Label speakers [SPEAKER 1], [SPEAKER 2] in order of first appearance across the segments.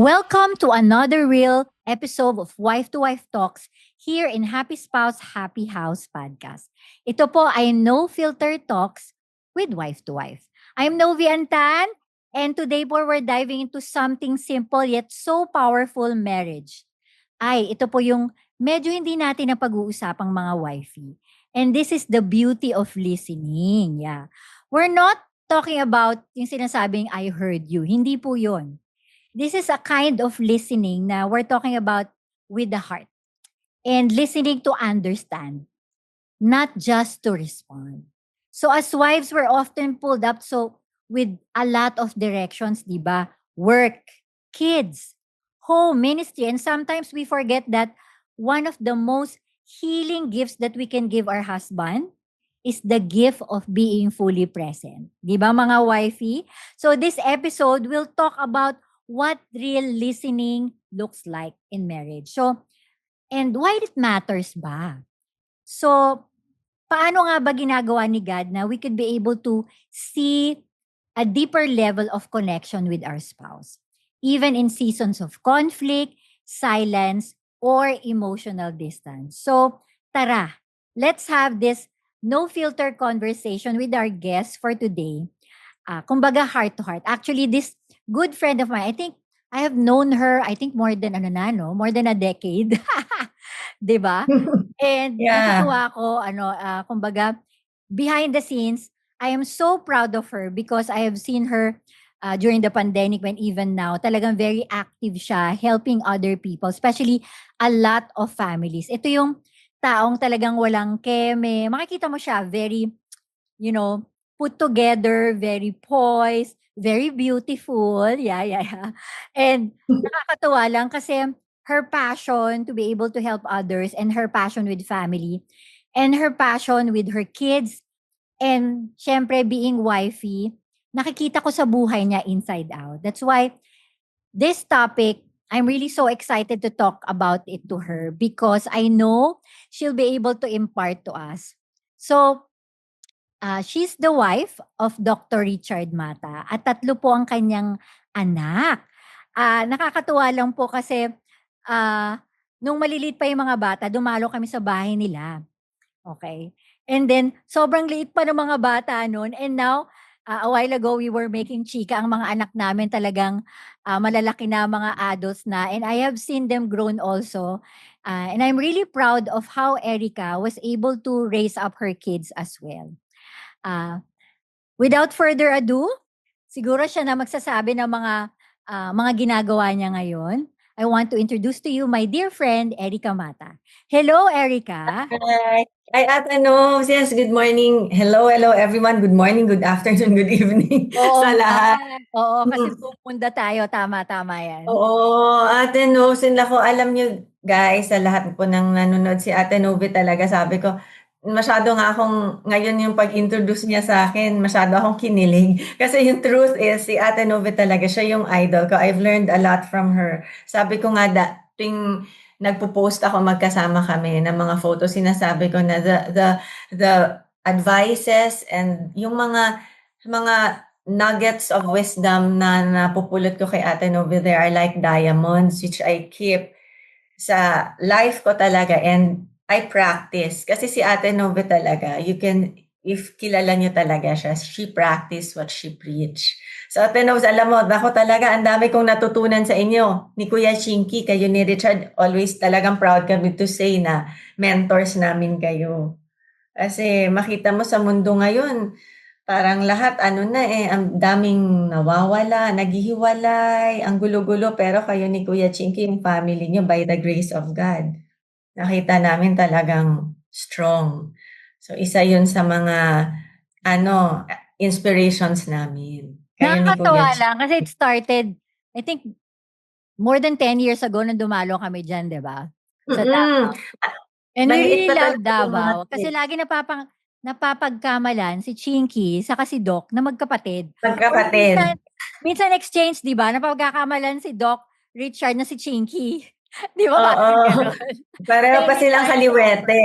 [SPEAKER 1] Welcome to another real episode of Wife to Wife Talks here in Happy Spouse, Happy House podcast. Ito po ay No Filter Talks with Wife to Wife. I'm Novi Antan, and today po we're diving into something simple yet so powerful, marriage. Ito po yung medyo hindi natin na pag-uusapang mga wifey. And this is the beauty of listening. Yeah. We're not talking about yung sinasabing I heard you. Hindi po yun. This is a kind of listening na we're talking about with the heart and listening to understand, not just to respond. So as wives, we're often pulled up with a lot of directions, di ba? Work, kids, home, ministry, and sometimes we forget that one of the most healing gifts that we can give our husband is the gift of being fully present. Di ba mga wifey? So this episode will talk about what real listening looks like in marriage. And why it matters ba? So, paano nga ba ginagawa ni God na we could be able to see a deeper level of connection with our spouse, even in seasons of conflict, silence, or emotional distance. So, tara, let's have this no filter conversation with our guest for today. Kumbaga heart to heart. Actually, this good friend of mine, I think I have known her, I think more than more than a decade. 'Di ba? And
[SPEAKER 2] Yeah.
[SPEAKER 1] natutuwa ako kumbaga behind the scenes, I am so proud of her because I have seen her during the pandemic when even now talagang very active siya helping other people, especially a lot of families. Ito yung taong talagang walang keme. Makikita mo siya very, put together, very poised, very beautiful. Yeah, yeah, yeah. And nakakatuwa lang kasi her passion to be able to help others and her passion with family and her passion with her kids and syempre being wifey, nakikita ko sa buhay niya inside out. That's why this topic, I'm really so excited to talk about it to her because I know she'll be able to impart to us. So, she's the wife of Dr. Richard Mata at tatlo po ang kanyang anak. Nakakatuwa lang po kasi nung maliliit pa yung mga bata, dumalo kami sa bahay nila. Okay. And then, sobrang liit pa ng mga bata noon. And now, a while ago, we were making chika. Ang mga anak namin talagang malalaki na, mga adults na. And I have seen them grown also. And I'm really proud of how Erica was able to raise up her kids as well. Without further ado, siguro siya na magsasabi ng mga ginagawa niya ngayon. I want to introduce to you my dear friend, Erica Mata. Hello, Erica.
[SPEAKER 2] Hi. Hi, Ate Nobs. Yes, good morning. Hello, everyone. Good morning, good afternoon, good evening
[SPEAKER 1] Oo
[SPEAKER 2] sa
[SPEAKER 1] nga.
[SPEAKER 2] lahat.
[SPEAKER 1] Oo, kasi pumunda tayo. Tama, tama yan.
[SPEAKER 2] Oo, Ate Nobs. Alam niyo, guys, sa lahat po ng nanonood si Ate Novi talaga, sabi ko, masyado nga akong, ngayon yung pag-introduce niya sa akin, masyado akong kinilig. Kasi yung truth is, si Ate Novi talaga, siya yung idol ko. I've learned a lot from her. Sabi ko nga, tuwing nagpo-post ako, magkasama kami ng mga photos, sinasabi ko na the advices and yung mga nuggets of wisdom na napupulot ko kay Ate Novi, they are like diamonds which I keep sa life ko talaga and I practice. Kasi si Ate Novi talaga, if kilala niyo talaga siya, she practice what she preach. So Ate Novi, alam mo, ako talaga, ang dami kong natutunan sa inyo. Ni Kuya Chinky, kayo ni Richard, always talagang proud kami to say na mentors namin kayo. Kasi makita mo sa mundo ngayon, parang lahat ang daming nawawala, naghihiwalay, ang gulo-gulo, pero kayo ni Kuya Chinky, yung family niyo, by the grace of God, nakita namin talagang strong. So isa yun sa mga inspirations namin. Kayo ni
[SPEAKER 1] Nakakatawa
[SPEAKER 2] Kuya
[SPEAKER 1] lang kasi it started, I think, more than 10 years ago nung dumalo kami dyan, di ba? Sa
[SPEAKER 2] Mm.
[SPEAKER 1] Davao. And we
[SPEAKER 2] Maliit
[SPEAKER 1] really
[SPEAKER 2] pa
[SPEAKER 1] love
[SPEAKER 2] talaga
[SPEAKER 1] Davao
[SPEAKER 2] bumati.
[SPEAKER 1] kasi lagi napapagkamalan si Chinky saka si Doc na magkapatid. Or
[SPEAKER 2] Magkapatid.
[SPEAKER 1] minsan exchange, di ba? Napagkakamalan si Doc Richard na si Chinky. Di ba
[SPEAKER 2] Oo.
[SPEAKER 1] parang gano'n?
[SPEAKER 2] Pareho pa silang
[SPEAKER 1] Anytime.
[SPEAKER 2] kaliwete.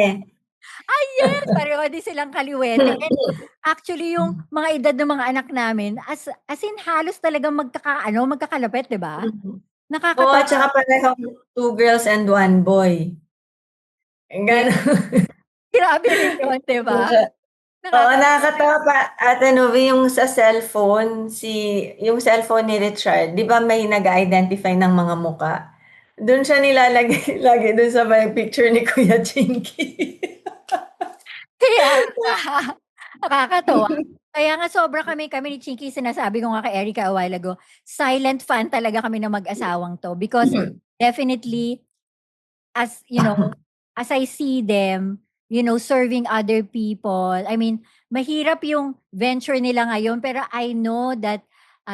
[SPEAKER 1] Yes! Pareho din silang kaliwete. And actually, yung mga edad ng mga anak namin, as in halos talagang magkakalapit, di ba?
[SPEAKER 2] Oo, at
[SPEAKER 1] Nakakatawa.
[SPEAKER 2] saka parehong 2 girls and 1 boy.
[SPEAKER 1] Yes,
[SPEAKER 2] Gano'n.
[SPEAKER 1] grabe rin yun, 'di ba?
[SPEAKER 2] Oo,
[SPEAKER 1] Nakakatawa.
[SPEAKER 2] nakakatawa pa, Ate Novi, yung sa cellphone, yung cellphone ni Richard, 'di ba may nag-identify ng mga muka? Do'n siya nilalagay lagi do'n sa may picture ni Kuya Chinky.
[SPEAKER 1] Kaya nga, nakakatuwa. Kaya nga sobra kami ni Chinky, sinasabi ko nga kay Erica a while ago, silent fan talaga kami ng mag-asawang 'to because definitely as you know, as I see them, serving other people. I mean, mahirap yung venture nila ngayon pero I know that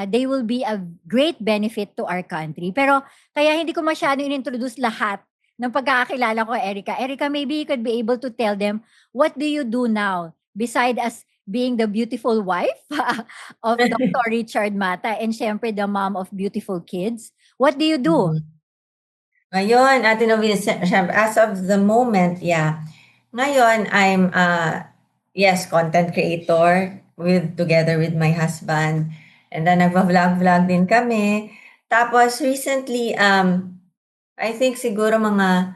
[SPEAKER 1] they will be a great benefit to our country. Pero kaya hindi ko masyado in-introduce lahat ng pagkakakilala ko, Erica. Erica, maybe you could be able to tell them what do you do now beside as being the beautiful wife of Dr. Richard Mata and syempre the mom of beautiful kids. What do you do?
[SPEAKER 2] Mhm. Ngayon, Ate Novi, siyempre as of the moment, yeah. Ngayon, I'm, yes, content creator together with my husband. And then nagva-vlog-vlog din kami. Tapos recently, I think siguro mga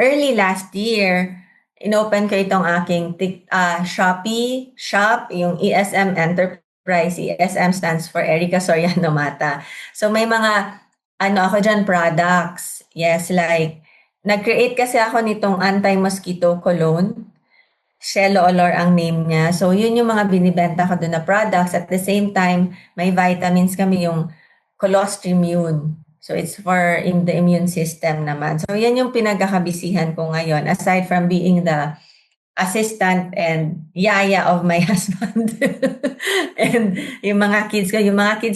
[SPEAKER 2] early last year, inopen ko itong aking Shopee shop, yung ESM Enterprise. ESM stands for Erica Soriano Mata. So may mga ako diyan products. Yes, like nag-create kasi ako nitong anti-mosquito cologne. Cielo Olor ang name niya. So yun yung mga binibenta ko doon na products. At the same time, may vitamins kami, yung colostrum yun. So it's for in the immune system naman. So yan yung pinagkakabisihan ko ngayon aside from being the assistant and yaya of my husband. And yung mga kids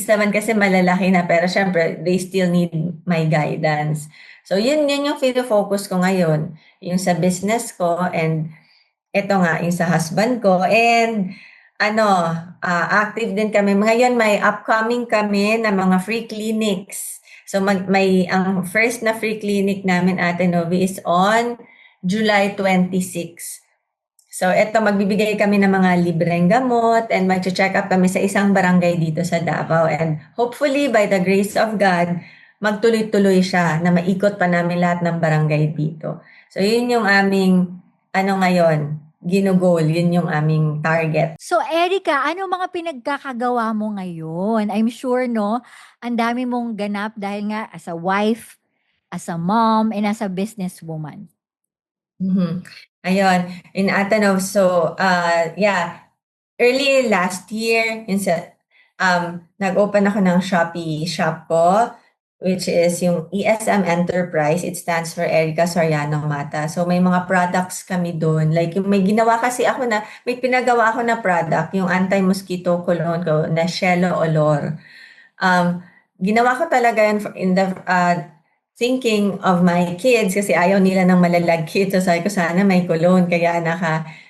[SPEAKER 2] naman kasi malalaki na pero syempre they still need my guidance. So yun yung focus ko ngayon, yung sa business ko and eto nga yung sa husband ko and ano, active din kami. Ngayon may upcoming kami na mga free clinics. So ang first na free clinic namin, Ate Novi, is on July 26. So eto, magbibigay kami ng mga libreng gamot and mag-check up kami sa isang barangay dito sa Davao. And hopefully, by the grace of God, magtuloy-tuloy siya na maikot pa namin lahat ng barangay dito. So yun yung aming, ngayon, ginugol, yun yung aming target.
[SPEAKER 1] So, Erica, ano mga pinagkakagawa mo ngayon? I'm sure, no, ang dami mong ganap dahil nga as a wife, as a mom, and as a businesswoman.
[SPEAKER 2] Mhm. Ayun, in Atenov, so, yeah, early last year, nag-open ako ng Shopee shop ko, which is yung ESM Enterprise. It stands for Erica Soriano Mata. So may mga products kami doon. Like may pinagawa ako na product, yung anti-mosquito cologne ko na Cielo Olor. Ginawa ko talaga yun in the thinking of my kids kasi ayaw nila ng malalagkit. So sabi ko sana may cologne. Kaya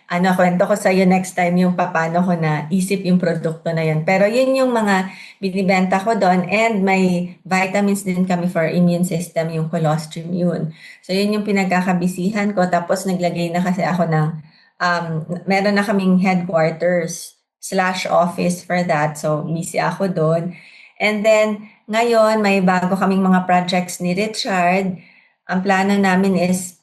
[SPEAKER 2] kwento ko sa'yo next time yung paano ko na isip yung produkto na yun. Pero yun yung mga binibenta ko doon and may vitamins din kami for immune system, yung colostrum yun. So yun yung pinagkakabisihan ko. Tapos naglagay na kasi ako ng, meron na kaming headquarters / office for that. So busy ako doon. And then, ngayon, may bago kaming mga projects ni Richard. Ang plano namin is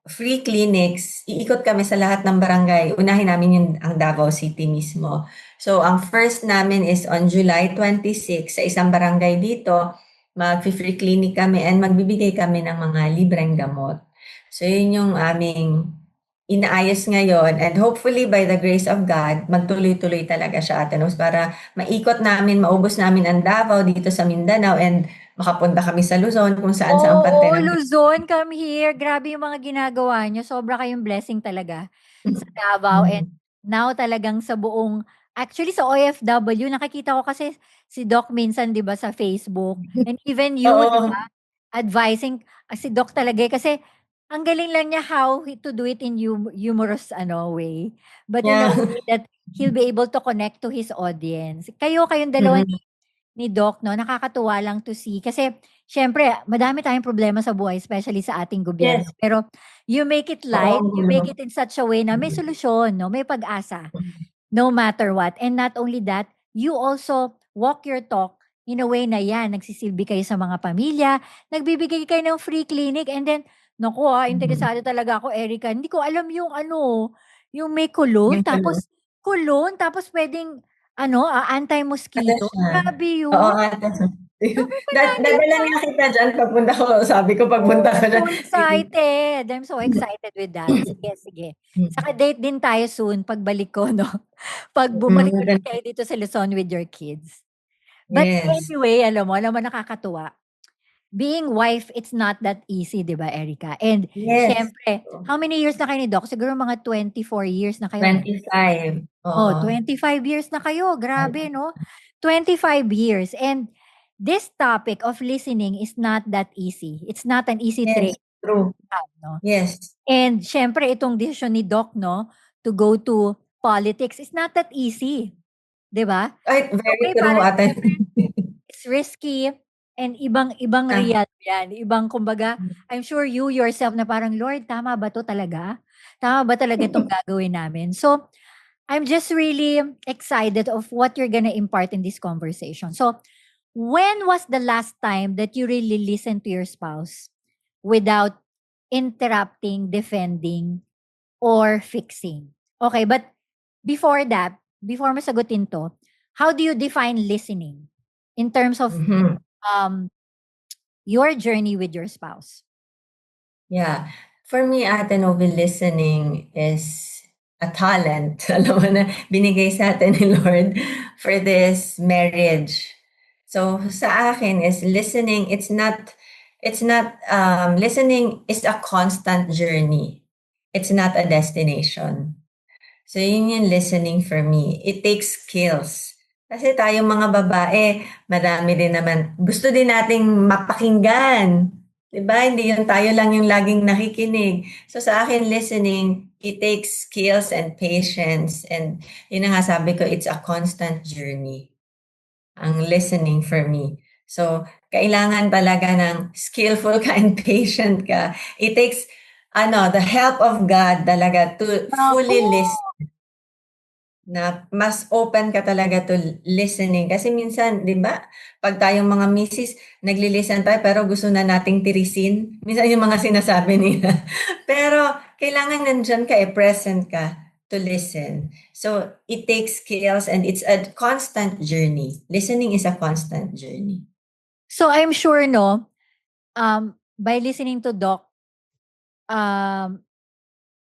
[SPEAKER 2] free clinics. Iikot kami sa lahat ng barangay. Unahin namin ang Davao City mismo. So, ang first namin is on July 26 sa isang barangay dito. Mag-free clinic kami and magbibigay kami ng mga libreng gamot. So, yun yung aming inaayos ngayon and hopefully by the grace of God, magtuloy-tuloy talaga siya, Ate Nose, para maubos namin ang Davao dito sa Mindanao and makapunta kami sa Luzon kung saan-saan parte
[SPEAKER 1] Oo,
[SPEAKER 2] ng
[SPEAKER 1] Luzon, come here. Grabe yung mga ginagawa niyo. Sobra kayong blessing talaga sa Davao and
[SPEAKER 2] Mhm.
[SPEAKER 1] now talagang sa buong actually sa OFW nakikita ko kasi si Doc minsan 'di ba sa Facebook and even you 'di
[SPEAKER 2] Oo.
[SPEAKER 1] ba advising si Doc talaga kasi ang galing lang niya how to do it in humorous way, but in a
[SPEAKER 2] Yeah.
[SPEAKER 1] way that he'll be able to connect to his audience. Kayong dalawa
[SPEAKER 2] Mm.
[SPEAKER 1] ni Doc 'no, nakakatuwa lang to see kasi siyempre madami tayong problema sa buhay especially sa ating gobyerno.
[SPEAKER 2] Yes.
[SPEAKER 1] Pero you make it
[SPEAKER 2] Oo,
[SPEAKER 1] light, you
[SPEAKER 2] gulo.
[SPEAKER 1] make it in such a way na may solusyon 'no, may pag-asa no matter what. And not only that, you also walk your talk in a way na yan, nagsisilbi kayo sa mga pamilya, nagbibigay kayo ng free clinic, and then, naku interesado talaga ako, Erica. Hindi ko alam yung yung may
[SPEAKER 2] Yung
[SPEAKER 1] kulon, tapos pwedeng,
[SPEAKER 2] Ata
[SPEAKER 1] anti-mosquito.
[SPEAKER 2] siya.
[SPEAKER 1] Grabe
[SPEAKER 2] Oo,
[SPEAKER 1] yun.
[SPEAKER 2] ata siya.
[SPEAKER 1] Sabi ko, lalim
[SPEAKER 2] Dadala
[SPEAKER 1] na.
[SPEAKER 2] nga kita diyan pagpunta ko. Sabi ko pagpunta
[SPEAKER 1] Oh,
[SPEAKER 2] ko
[SPEAKER 1] so
[SPEAKER 2] diyan.
[SPEAKER 1] excited. I'm so excited with that. Sige, sige. Saka date din tayo soon pagbalik ko, no? Pag bumalik ulit kayo dito sa Luzon with your kids. But
[SPEAKER 2] Yes.
[SPEAKER 1] anyway, alam mo nakakatuwa. Being wife, it's not that easy, 'di ba, Erica? And
[SPEAKER 2] Yes.
[SPEAKER 1] siyempre, how many years na kayo ni Doc? Siguro mga 24 years na kayo, no?
[SPEAKER 2] 25.
[SPEAKER 1] Oh,
[SPEAKER 2] Oo.
[SPEAKER 1] 25 years na kayo. Grabe, no? 25 years. And this topic of listening is not that easy. It's not an easy
[SPEAKER 2] Yes,
[SPEAKER 1] trait
[SPEAKER 2] true.
[SPEAKER 1] to have, no?
[SPEAKER 2] Yes.
[SPEAKER 1] And siyempre, itong decision ni Doc, no, to go to politics is not that easy. 'Di ba?
[SPEAKER 2] Ay, very
[SPEAKER 1] Okay,
[SPEAKER 2] true,
[SPEAKER 1] parang
[SPEAKER 2] ate.
[SPEAKER 1] siyempre, it's risky and ibang
[SPEAKER 2] Ah,
[SPEAKER 1] real yan. Ibang kumbaga, I'm sure you yourself na parang, Lord, tama ba 'to talaga? Tama ba talaga itong gagawin namin? So, I'm just really excited of what you're gonna impart in this conversation. So, when was the last time that you really listened to your spouse without interrupting, defending, or fixing? Okay, but before that, before mo sagutin 'to, how do you define listening in terms of
[SPEAKER 2] mhm.
[SPEAKER 1] um your journey with your spouse?
[SPEAKER 2] Yeah. For me, Ate Novi, listening is a talent. Alam mo na, binigay sa atin ni Lord for this marriage. So, sa akin is listening, listening is a constant journey. It's not a destination. So, yun yung listening for me. It takes skills. Kasi tayong mga babae, madami din naman. Gusto din nating mapakinggan. 'Di ba? Hindi yun tayo lang yung laging nakikinig. So sa akin, listening, it takes skills and patience. And yun na nga sabi ko, it's a constant journey. Ang listening for me. So, kailangan talaga ng skillful ka and patient ka. It takes the help of God talaga to
[SPEAKER 1] Naku,
[SPEAKER 2] fully listen. Na mas open ka talaga to listening. Kasi minsan, 'di ba, 'pag tayong mga misis, nagli-listen tayo pero gusto na nating tirisin. Minsan yung mga sinasabi nila. Pero kailangan nandiyan ka, present ka to listen. So, it takes skills and it's a constant journey. Listening is a constant journey.
[SPEAKER 1] so I'm sure, no, by listening to Doc, um,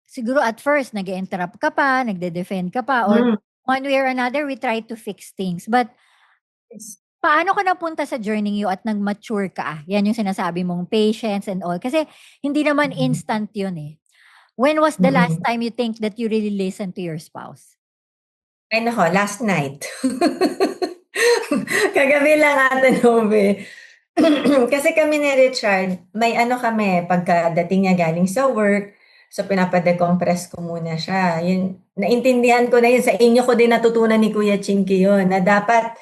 [SPEAKER 1] siguro at first nag-i-interrupt ka pa, nagde-defend ka pa, or
[SPEAKER 2] Mm.
[SPEAKER 1] one way or another, we try to fix things. But
[SPEAKER 2] Yes.
[SPEAKER 1] paano ka napunta sa journey niyo at nag-mature ka? Yan yung sinasabi mong patience and all. Kasi hindi naman
[SPEAKER 2] Mm.
[SPEAKER 1] instant yun eh. When was the last
[SPEAKER 2] Mm.
[SPEAKER 1] time you think that you really listened to your spouse?
[SPEAKER 2] Ay naku, last night. Kagabi lang, Ate Nove. Kasi kami ni Richard, may kami, pagkadating niya galing sa work, so pinapa-decompress ko muna siya. Yun, naintindihan ko na yun, sa inyo ko din natutunan ni Kuya Chinky yun, na dapat,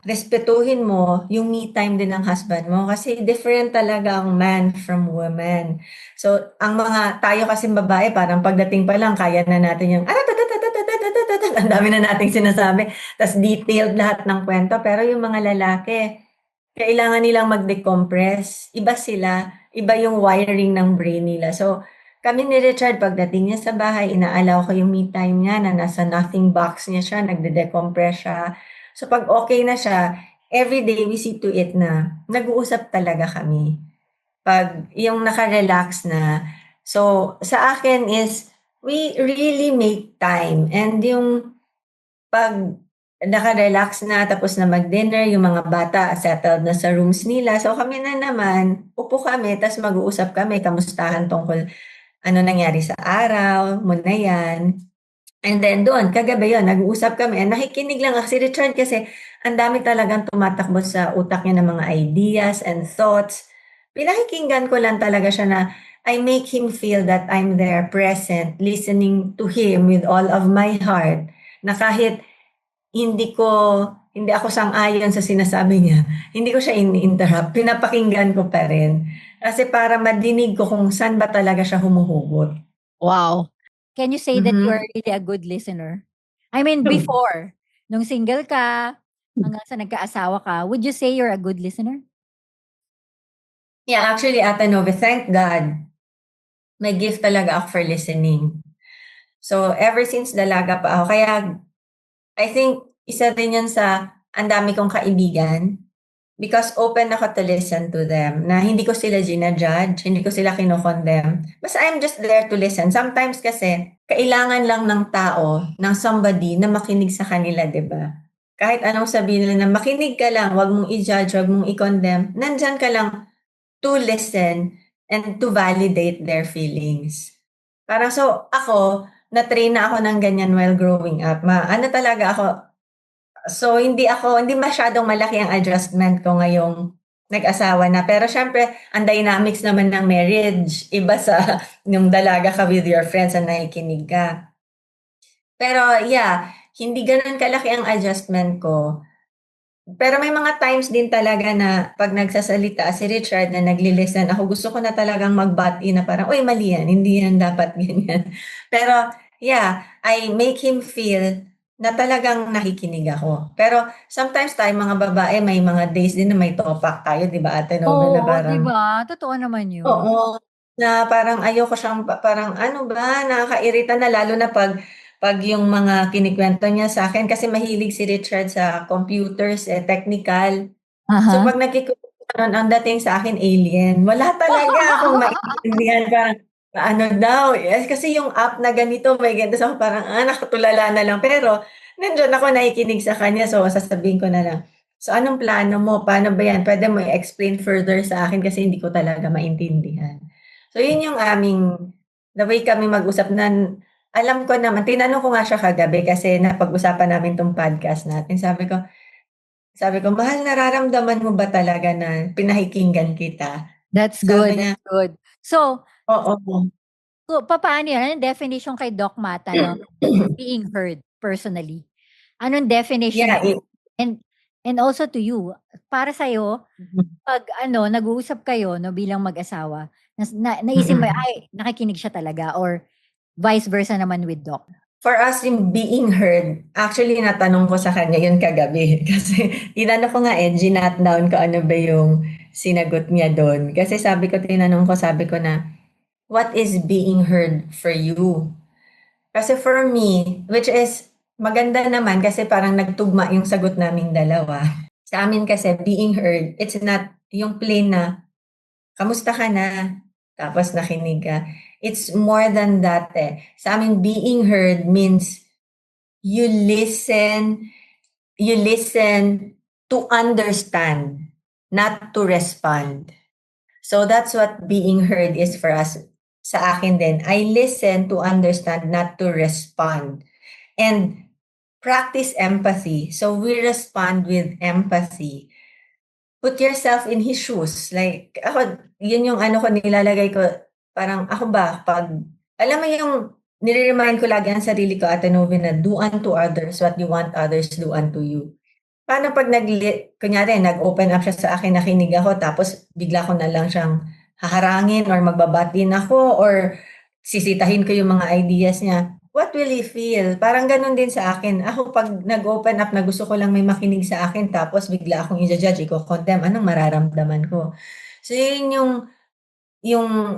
[SPEAKER 2] respetuhin mo yung me time din ng husband mo kasi different talaga ang man from woman. So, tayo kasi babae, parang pagdating pa lang, kaya na natin yung, ang dami na nating sinasabi, tas detailed lahat ng kwento, pero yung mga lalaki, kailangan nilang mag-decompress. Iba sila, iba yung wiring ng brain nila. So, kami ni Richard, pagdating niya sa bahay, inaalaw ko yung me time niya na nasa nothing box niya siya, nagde-decompress siya. So, pag okay na siya, everyday we see to it na nag-uusap talaga kami. Pag yung naka-relax na. So, sa akin is, we really make time. And yung pag naka-relax na tapos na mag-dinner, yung mga bata settled na sa rooms nila. So kami na naman, upo kami, tas mag-uusap kami, kamustahan tungkol ano nangyari sa araw, muna yan. And then doon, kagabi yun, nag-uusap kami. And nakikinig lang ako si Richard kasi ang dami talagang tumatakbo sa utak niya ng mga ideas and thoughts. Pinakikinggan ko lang talaga siya na I make him feel that I'm there, present, listening to him with all of my heart. Na kahit hindi ako sang-ayon sa sinasabi niya. Hindi ko siya ini-interrupt, pinapakinggan ko pa rin. Kasi para madinig ko kung saan ba talaga siya humuhugot.
[SPEAKER 1] Wow. Can you say that you
[SPEAKER 2] Mhm.
[SPEAKER 1] are really a good listener? I mean, before, nung single ka, hanggang sa nagkaasawa ka, would you say you're a good listener?
[SPEAKER 2] Yeah, actually, Ate Nove, thank God, may gift talaga ako for listening. So, ever since dalaga pa ako, kaya I think isa din yan sa ang dami kong kaibigan because open ako to listen to them na hindi ko sila ginajudge, hindi ko sila kino-condemn. Basta I'm just there to listen. Sometimes kasi, kailangan lang ng tao, ng somebody na makinig sa kanila, di ba? Kahit anong sabihin nila na makinig ka lang, wag mong i-judge, wag mong i-condemn, nandyan ka lang to listen and to validate their feelings. Parang so ako, na-train na ako ng ganyan while growing up. Ano talaga ako, so hindi masyadong malaki ang adjustment ko ngayong nag-asawa na. Pero syempre, ang dynamics naman ng marriage, iba sa yung dalaga ka with your friends na nakikinig ka. Pero yeah, hindi ganun kalaki ang adjustment ko. Pero may mga times din talaga na 'pag nagsasalita si Richard na nagli-listen ako, gusto ko na talagang mag-butt in na parang, "Uy, mali yan, hindi yan dapat ganyan." Pero yeah, I make him feel na talagang nakikinig ako. Pero sometimes tayong mga babae may mga days din na may topak tayo, 'di ba, Ate Nobel, na
[SPEAKER 1] Oo, 'di
[SPEAKER 2] parang
[SPEAKER 1] ba? Totoo naman 'yun.
[SPEAKER 2] oo, na parang ayoko siyang parang ano ba, nakakairita na lalo na 'pag yung mga kinikwento niya sa akin kasi mahilig si Richard sa computers, eh, technical. So
[SPEAKER 1] Aha.
[SPEAKER 2] 'pag nagkukuwento nun ang dating sa akin alien, wala talaga akong maintindihan parang ano daw, eh, kasi yung app na ganito may ganito, so parang, nakatulala na lang pero nandiyan ako nakikinig sa kanya so sasabihin ko na lang, "So anong plano mo, paano ba yan, puwede mo i-explain further sa akin kasi hindi ko talaga maintindihan." So yun yung the way kami mag-usap na alam ko naman tinanong ko nga siya kagabi kasi napag-usapan namin 'tong podcast natin sabi ko, "Mahal, nararamdaman mo ba talaga na pinakikinggan kita?"
[SPEAKER 1] That's good,
[SPEAKER 2] Sabi niya,
[SPEAKER 1] that's good. So,
[SPEAKER 2] "Oo."
[SPEAKER 1] papaano 'yan? Anong definition kay Doc Mata ng being heard personally? Anong definition
[SPEAKER 2] Yeah,
[SPEAKER 1] niya? And and also to you, para sa'yo,
[SPEAKER 2] mhm,
[SPEAKER 1] 'pag ano, nag-uusap kayo 'no, bilang mag-asawa, naisip mo,
[SPEAKER 2] mm.
[SPEAKER 1] "Ay, nakikinig siya talaga," or vice versa naman with Doc?
[SPEAKER 2] For us, yung being heard, actually natanong ko sa kanya yun kagabi kasi inano ko nga, jinot down ko ano ba yung sinagot niya dun. Kasi tinanong ko, sabi ko na, "What is being heard for you?" Kasi for me, which is maganda naman kasi parang nagtugma yung sagot naming dalawa. Sa amin kasi being heard, it's not yung plain na, "Kamusta ka na?" Tapos nakinig ka. It's more than that, eh. Sa amin being heard means you listen you listen to understand, not to respond. So that's what being heard is for us. Sa akin din, I listen to understand, not to respond. And practice empathy. So we respond with empathy. Put yourself in his shoes. Like, ako, yun yung ano ko, nilalagay ko, parang ako ba, pag, alam mo yung, nire-remind ko lagi ang sarili ko, Ate Novi, na do unto others what you want others do unto you. Paano 'pag kunyari nag-open up siya sa akin, nakinig ako, tapos bigla ko na lang siyang haharangin or magba-butt-in ako or sisitahin ko yung mga ideas niya, what will he feel? Parang gano'n din sa akin. Ako 'pag nag-open up na gusto ko lang may makinig sa akin tapos bigla akong ija-judge, iko-condemn, anong mararamdaman ko? So yun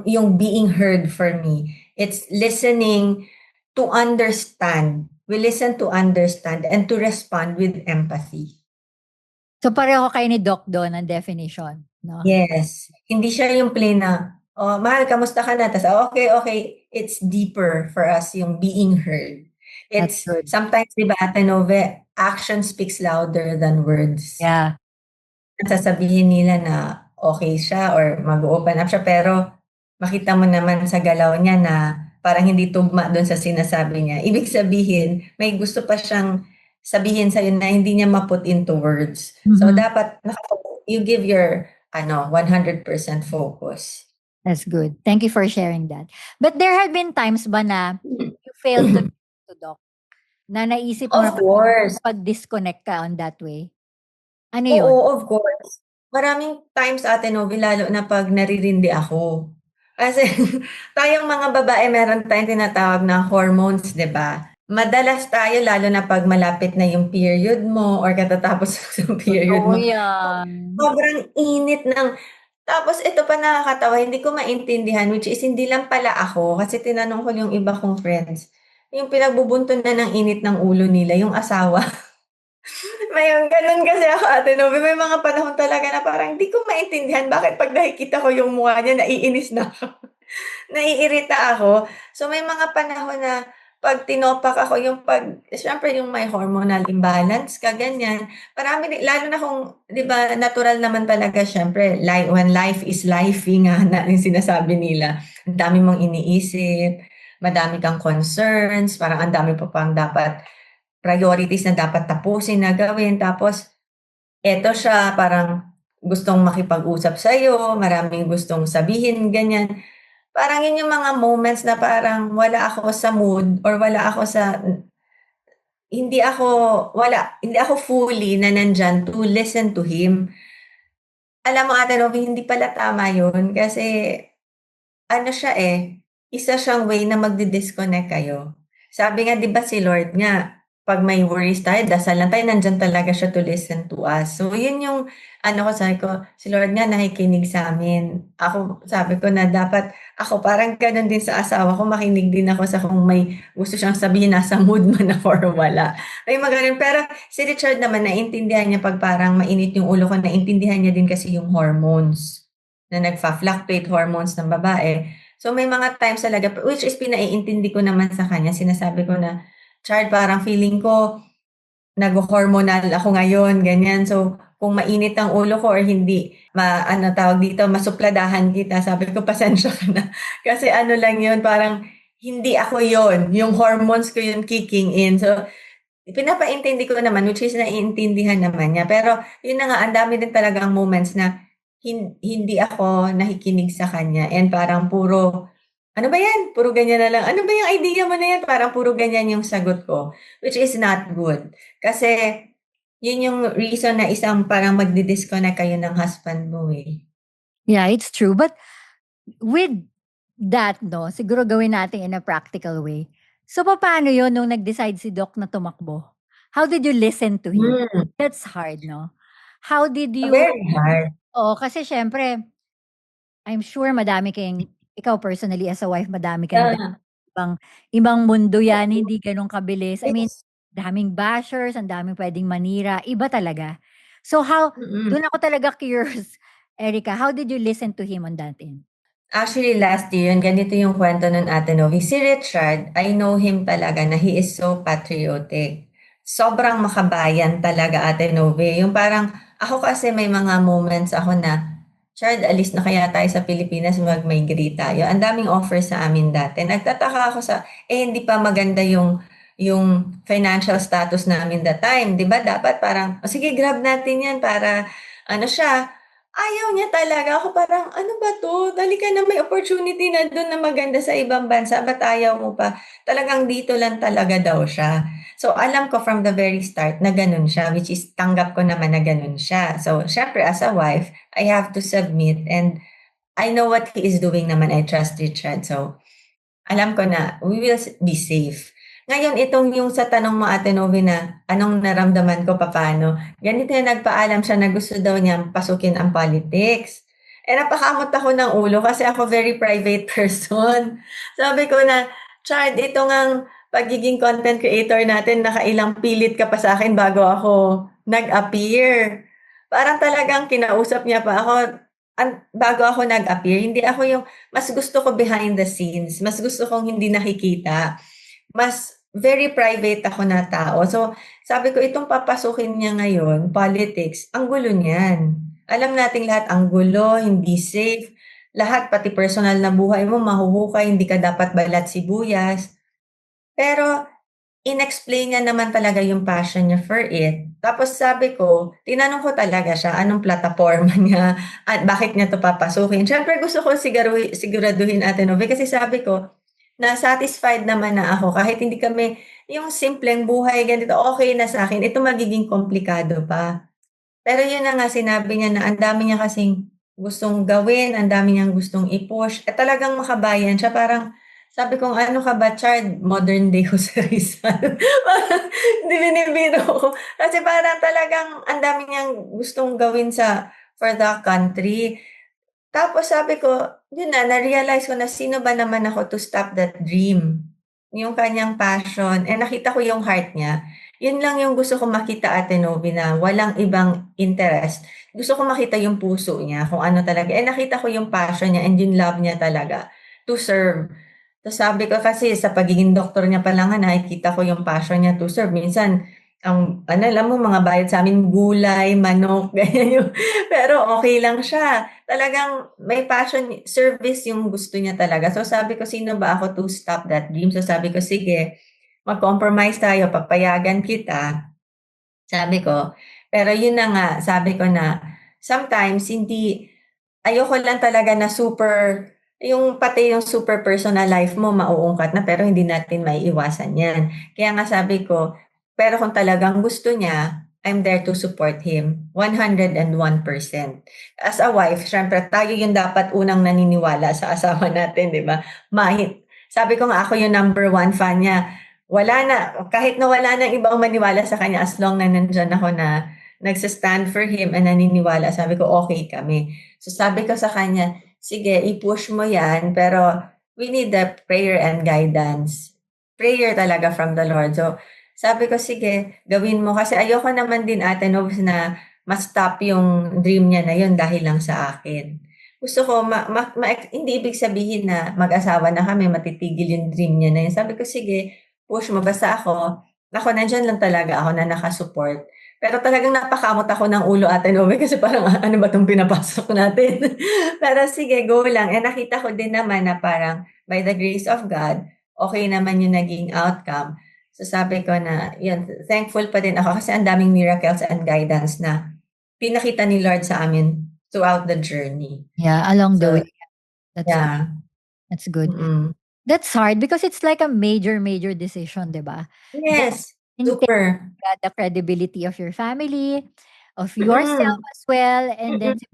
[SPEAKER 2] yung being heard for me. It's listening to understand. We listen to understand and to respond with empathy.
[SPEAKER 1] So, pareho kayo ni Doc do'n ng definition, 'no?
[SPEAKER 2] Yes, hindi siya yung plain na, "Oh, mahal kamusta ka na?" Tas, "Okey, okey." It's deeper for us yung being heard.
[SPEAKER 1] That's
[SPEAKER 2] It's
[SPEAKER 1] good.
[SPEAKER 2] sometimes 'di ba, Ate Nove, action speaks louder than words.
[SPEAKER 1] Yeah.
[SPEAKER 2] Sasabihin nila na okey siya or mag-o-open up siya pero makita mo naman sa galaw niya na parang hindi tugma dun sa sinasabi niya. Ibig sabihin may gusto pa siyang sabihin sa'yo na hindi niya ma-put into words. So
[SPEAKER 1] Mhm.
[SPEAKER 2] dapat you give your 100% focus.
[SPEAKER 1] That's good. Thank you for sharing that. But there have been times ba na you failed to listen to Doc, na naisip mo na
[SPEAKER 2] Of course.
[SPEAKER 1] nakapag-disconnect ka on that way? Ano
[SPEAKER 2] Oo,
[SPEAKER 1] 'yun?
[SPEAKER 2] of course. Maraming times, Ate Novi, lalo na 'pag naririndi ako. Kasi tayong mga babae meron tayong tinatawag na hormones, 'di ba? madalas tayo lalo na 'pag malapit na yung period mo or katatapos ng period
[SPEAKER 1] Totoo
[SPEAKER 2] mo,
[SPEAKER 1] yan.
[SPEAKER 2] sobrang init ng tapos ito pa nakakatawa, hindi ko maintindihan, which is hindi lang pala ako, kasi tinanong ko yung iba kong friends, yung pinagbubuntunan ng init ng ulo nila yung asawa. Ngayon gano'n kasi ako, Ate Nobby, may mga panahon talaga na parang hindi ko maintindihan bakit 'pag nakikita ko yung mukha niya naiinis na ako, naiirita ako. So may mga panahon na 'pag tinopak ako yung 'pag siyempre yung may hormonal imbalance ka ganyan, marami din lalo na kung 'di ba natural naman talaga siyempre when life is lifey nga na yung sinasabi nila. Ang dami mong iniisip, madami kang concerns, parang ang dami pa pang dapat priorities na dapat tapusin na gawin tapos eto siya parang gustong makipag-usap sa'yo, maraming gustong sabihin, ganyan. Parang yun yung mga moments na parang wala ako sa mood or wala ako sa hindi ako hindi ako fully na nandiyan to listen to him. Alam mo Ate Nobby, hindi pala tama yun kasi ano siya, eh, isa siyang way na magdi-disconnect kayo. Sabi nga 'di ba si Lord nga, 'pag may worries tayo dasal lang tayo, nandiyan talaga siya to listen to us. So yun yung ano ko, sabi ko, si Lord nga nakikinig sa'min. Ako sabi ko na dapat ako parang gano'n din sa asawa ko, makinig din ako sa kung may gusto siyang sabihin, nasa mood man ako or wala. May mga gano'n. Pero si Richard naman naintindihan niya 'pag parang mainit yung ulo ko, naintindihan niya din kasi yung hormones. Na nagfa-fluctuate hormones ng babae. So may mga times talaga which is pinaiintindi ko naman sa kanya, sinasabi ko na, "Chard parang feeling ko nagho-hormonal ako ngayon," ganyan. So kung mainit ang ulo ko or hindi ano tawag dito, masupladahan kita, sabi ko, "Pasensya ka na." Kasi ano lang yun, parang hindi ako yun, yung hormones ko yun kicking in. So pinapaintindi ko naman which is naiintindihan naman niya. Pero yun na nga, ang dami din talagang moments na hindi ako nakikinig sa kanya and parang puro, "Ano ba 'yan? Puro ganyan na lang. Ano ba yung idea mo na 'yan?" Parang puro ganyan yung sagot ko, which is not good. Kasi yun yung reason na isang parang magdi-disconnect kayo ng husband mo, eh.
[SPEAKER 1] Yeah, it's true. But with that 'no, siguro gawin natin in a practical way. So, papaano yun nung nag-decide si Doc na tumakbo? How did you listen to him?
[SPEAKER 2] Hmm,
[SPEAKER 1] That's hard 'no? How did you
[SPEAKER 2] very hard.
[SPEAKER 1] oo, kasi siyempre I'm sure madami kayong ikaw personally as a wife madami kang
[SPEAKER 2] Yeah,
[SPEAKER 1] ibang ibang mundo 'yan,
[SPEAKER 2] oo,
[SPEAKER 1] hindi gano'n kabilis. I mean,
[SPEAKER 2] yes,
[SPEAKER 1] daming bashers, ang daming puwedeng manira, iba talaga. So
[SPEAKER 2] mm.
[SPEAKER 1] do'n ako talaga curious, Erica, how did you listen to him on that end?
[SPEAKER 2] Actually, last year yun, ganito yung kwento nun Ate Novi. Si Richard, I know him talaga na he is so patriotic. Sobrang makabayan talaga Ate Novi. Yung parang, ako kasi may mga moments ako na, Chard, alis na kaya tayo sa Pilipinas, mag-migrate tayo. Ang daming offers sa amin dati. Nagtataka ako hindi pa maganda yung financial status namin that time. Di ba? Dapat parang, "O sige, grab natin yan para, ano siya, ayaw niya talaga. Ako parang, "Ano ba 'to? Dali ka na, may opportunity na dun na maganda sa ibang bansa, ba't ayaw mo pa?" Talagang dito lang talaga daw siya. So, alam ko from the very start na gano'n siya, which is tanggap ko naman na gano'n siya. So, siyempre as a wife, I have to submit and I know what he is doing naman. I trust Richard. So, alam ko na we will be safe. Ngayon itong yung sa tanong mo Ate Novi na anong naramdaman ko papaano, ganito yung nagpaalam siya na gusto daw niyang pasukin ang politics. Napakamot ako ng ulo kasi ako very private person. Sabi ko na, "Chard, ito ngang pagiging content creator natin nakailang pilit ka pa sa'kin bago ako nag-appear." Parang talagang kinausap niya pa ako bago ako nag-appear, hindi ako yung mas gusto ko behind the scenes, mas gusto kong hindi nakikita, mas very private ako na tao. So, sabi ko itong papasukin niya ngayon, politics, ang gulo niyan. Alam nating lahat ang gulo, hindi safe, lahat pati personal na buhay mo mahuhukay, hindi ka dapat balat sibuyas. Pero inexplain niya naman talaga yung passion niya for it. Tapos sabi ko, tinanong ko talaga siya anong plataporma niya at bakit niya 'to papasukin. Siyempre gusto ko siguraduhin Ate Nove kasi sabi ko, na satisfied naman na ako kahit hindi kami yung simpleng buhay ganito, okey na sa'kin, ito magiging komplikado pa. Pero yun na nga sinabi niya na ang dami niya kasing gustong gawin, ang dami niyang gustong i-push at talagang makabayan siya parang Sabi ko, "Ano ka ba, Chard, modern day Jose Rizal." Parang binibiro ko. Kasi parang talagang ang dami niyang gustong gawin for the country. Tapos sabi ko, yun na-realize ko na sino ba naman ako to stop that dream. Yung kanyang passion, nakita ko yung heart niya. Yun lang yung gusto ko makita, Ate Novi, na walang ibang interest. Gusto ko makita yung puso niya, kung ano talaga. Nakita ko yung passion niya and yung love niya talaga to serve. Tapos sabi ko kasi sa pagiging doktor niya pa lang nga nakikita ko yung passion niya to serve. Minsan, alam mo mga bayad sa'min gulay, manok, ganyan yung pero okey lang siya. Talagang may passion, service yung gusto niya talaga. So sabi ko, "Sino ba ako to stop that dream?" So sabi ko, "Sige, mag-compromise tayo, papayagan kita." Sabi ko. Pero yun na nga, sabi ko na sometimes ayoko lang talaga na pati yung super personal life mo mauungkat na pero hindi natin maiiwasan yan. Kaya nga sabi ko, pero kung talagang gusto niya, I'm there to support him 101%. As a wife, syempre tayo yung dapat unang naniniwala sa asawa natin, di ba? Sabi ko nga ako yung number one fan niya. Kahit na wala nang ibang maniwala sa kanya as long na nandiyan ako na nagsa-stand for him and naniniwala, sabi ko okey kami. So sabi ko sa kanya, "Sige, i-push mo 'yan, pero we need the prayer and guidance." Prayer talaga from the Lord. So sabi ko, "Sige, gawin mo." Kasi ayoko naman din, Ate Nobs, na ma-stop yung dream niya na yun dahil lang sa akin. Gusto ko hindi ibig sabihin na mag-asawa na kami matitigil yung dream niya na yun. Sabi ko, "Sige, push mo basta ako nandiyan lang talaga ako na naka-support." Pero talagang napakamot ako ng ulo, Ate Nome, kasi parang ano ba 'tong pinapasok natin? Pero sige, go lang. Nakita ko din naman na parang by the grace of God, okey naman yung naging outcome. So sabi ko na yun, thankful pa din ako kasi ang daming miracles and guidance na pinakita ni Lord sa amin throughout the journey.
[SPEAKER 1] Yeah, along the
[SPEAKER 2] So,
[SPEAKER 1] way. That's good.
[SPEAKER 2] yeah.
[SPEAKER 1] That's good.
[SPEAKER 2] Mm.
[SPEAKER 1] That's hard because it's like a major, major decision, 'di ba? Then
[SPEAKER 2] Yes,
[SPEAKER 1] intake
[SPEAKER 2] super.
[SPEAKER 1] the credibility of your family, of yourself
[SPEAKER 2] Mm,
[SPEAKER 1] as well, and then
[SPEAKER 2] mm.
[SPEAKER 1] si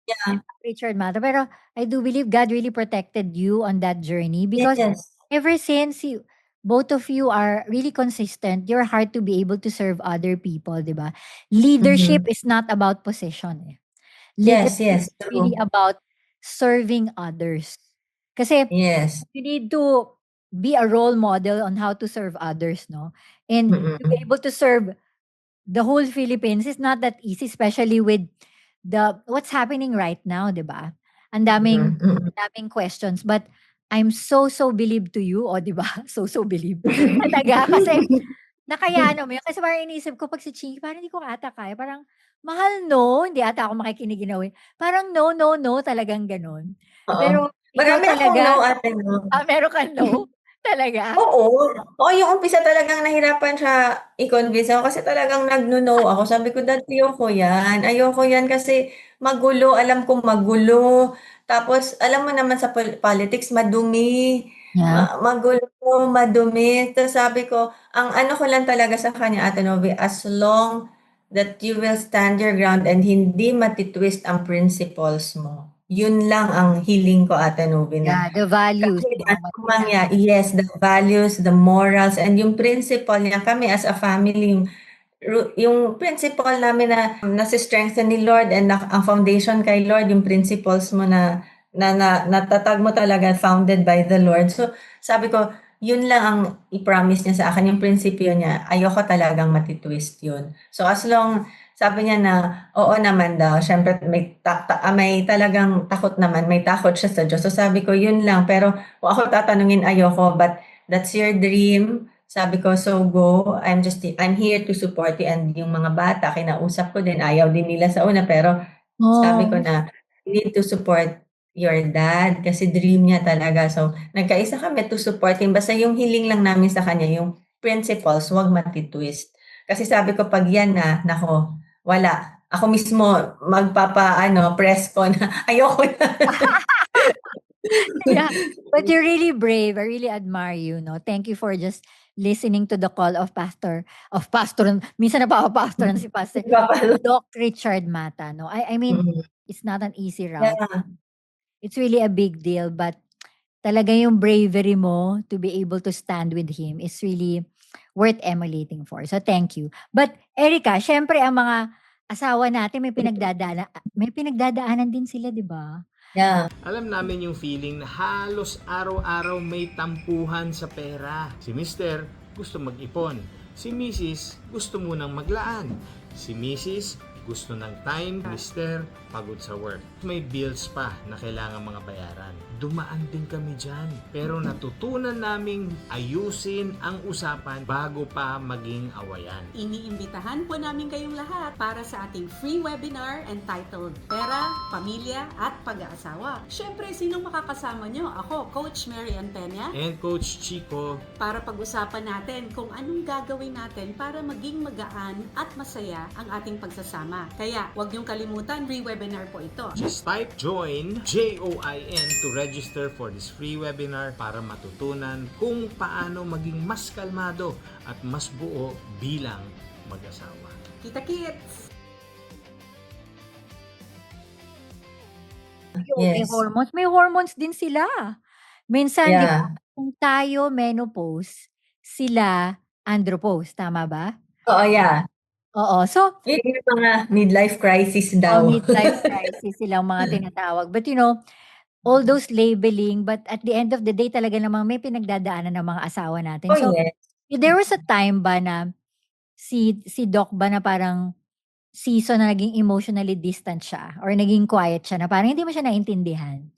[SPEAKER 2] Yeah.
[SPEAKER 1] Richard Mata. Pero I do believe God really protected you on that journey because
[SPEAKER 2] Yes.
[SPEAKER 1] ever since both of you are really consistent, your heart to be able to serve other people, 'di ba? Leadership
[SPEAKER 2] Mhm.
[SPEAKER 1] is not about position, eh.
[SPEAKER 2] Yes,
[SPEAKER 1] Leadership
[SPEAKER 2] yes,
[SPEAKER 1] is really
[SPEAKER 2] true.
[SPEAKER 1] about serving others. Kasi
[SPEAKER 2] Yes.
[SPEAKER 1] you need to be a role model on how to serve others, no? And to be
[SPEAKER 2] Mm.
[SPEAKER 1] able to serve the whole Philippines is not that easy, especially with what's happening right now, 'di ba? Ang
[SPEAKER 2] Mhm,
[SPEAKER 1] daming
[SPEAKER 2] mm.
[SPEAKER 1] daming questions, but I'm so believe to you, oh, 'di ba? So believe. Talaga kasi nakayanan mo yun kasi parang iniisip ko 'pag si Chinky parang hindi ko ata kaya, parang, "Mahal 'no?" Hindi ata ako makikinig in a way. Parang no, no, no, talagang gano'n.
[SPEAKER 2] Oo.
[SPEAKER 1] Pero ikaw
[SPEAKER 2] Marami akong no,
[SPEAKER 1] talaga
[SPEAKER 2] Ate, 'no.
[SPEAKER 1] meron kang no? Talaga?
[SPEAKER 2] Oo. Oo, yung umpisa talagang nahirapan siya i-convince ako kasi talagang nagno-no ako. Sabi ko, "Dad, ayoko 'yan. Ayoko 'yan kasi magulo, alam kong magulo. Tapos alam mo naman sa politics madumi,
[SPEAKER 1] Yeah.
[SPEAKER 2] magulo, madumi." Tapos sabi ko, ang ano ko lang talaga sa kanya, Ate Novi, as long that you will stand your ground and hindi matitwist ang principles mo, yun lang ang hiling ko, Ate Novi, na
[SPEAKER 1] Yeah, the values,
[SPEAKER 2] kahit
[SPEAKER 1] 'no,
[SPEAKER 2] anong
[SPEAKER 1] maging
[SPEAKER 2] yes, the values, the morals, and yung principle niya kami as a family, yung principle namin na nasi-strengthen ni Lord and ang foundation kay Lord, yung principles mo na natatag mo talaga, founded by the Lord. So, sabi ko, yun lang ang i-promise niya sa akin, yung prinsipyo niya, ayoko talagang matitwist yun. So, as long, sabi niya na, oo naman daw, syempre may talagang takot naman, may takot siya sa Diyos. So, sabi ko, yun lang. Pero kung ako tatanungin, ayoko, but that's your dream. Sabi ko, "So go, I'm here to support you." And yung mga bata kinausap ko din, ayaw din nila sa una, pero sabi ko
[SPEAKER 1] oh,
[SPEAKER 2] na, "You need to support your dad kasi dream niya talaga." So, nagkaisa kami to support him. Basta yung hiling lang namin sa kanya, yung principles, 'wag mati-twist. Kasi sabi ko 'pag 'yan na, naku, wala. Ako mismo press ko na ayoko na.
[SPEAKER 1] yeah. But you're really brave. I really admire you, no? Thank you for just listening to the call of pastor, minsan napapapastoran si pastor, Doc Richard Mata, no? I mean,
[SPEAKER 2] Mm.
[SPEAKER 1] it's not an easy route.
[SPEAKER 2] Yeah.
[SPEAKER 1] It's really a big deal, but talaga yung bravery mo to be able to stand with him is really worth emulating for. So, thank you. But, Erica, syempre ang mga asawa natin may pinagdadaanan din sila, di ba?
[SPEAKER 2] Yeah.
[SPEAKER 3] Alam namin yung feeling na halos araw-araw may tampuhan sa pera. Si Mister gusto mag-ipon. Si Mrs. gusto munang maglaan. Si Mrs. gusto ng time. Mister pagod sa work. May bills pa na kailangan mga bayaran. Dumaan din kami dyan. Pero natutunan naming ayusin ang usapan bago pa maging awayan.
[SPEAKER 4] Iniimbitahan po namin kayong lahat para sa ating free webinar entitled Pera, Pamilya at Pag-aasawa. Siyempre, sinong makakasama nyo? Ako, Coach Mary Ann Peña.
[SPEAKER 3] And Coach Chico.
[SPEAKER 4] Para pag-usapan natin kung anong gagawin natin para maging magaan at masaya ang ating pagsasama. Kaya, huwag niyong kalimutan, free webinar po ito.
[SPEAKER 3] Just type JOIN, J-O-I-N, to register for this free webinar para matutunan kung paano maging mas kalmado at mas buo bilang mag-asawa.
[SPEAKER 4] Kita-kits!
[SPEAKER 1] May
[SPEAKER 2] Yes.
[SPEAKER 1] hormones. May hormones din sila. Minsan, di ba,
[SPEAKER 2] Yeah.
[SPEAKER 1] kung tayo menopause, sila andropause. Tama ba?
[SPEAKER 2] Oo, yeah.
[SPEAKER 1] Oo. So,
[SPEAKER 2] Yun yung mga midlife crisis daw.
[SPEAKER 1] midlife crisis silang mga tinatawag. But all those labeling, but at the end of the day, talaga namang may pinagdadaanan ng mga asawa natin.
[SPEAKER 2] Oh,
[SPEAKER 1] So,
[SPEAKER 2] yes.
[SPEAKER 1] there was a time ba na si Doc ba na parang season na naging emotionally distant siya or naging quiet siya na parang hindi mo siya naintindihan?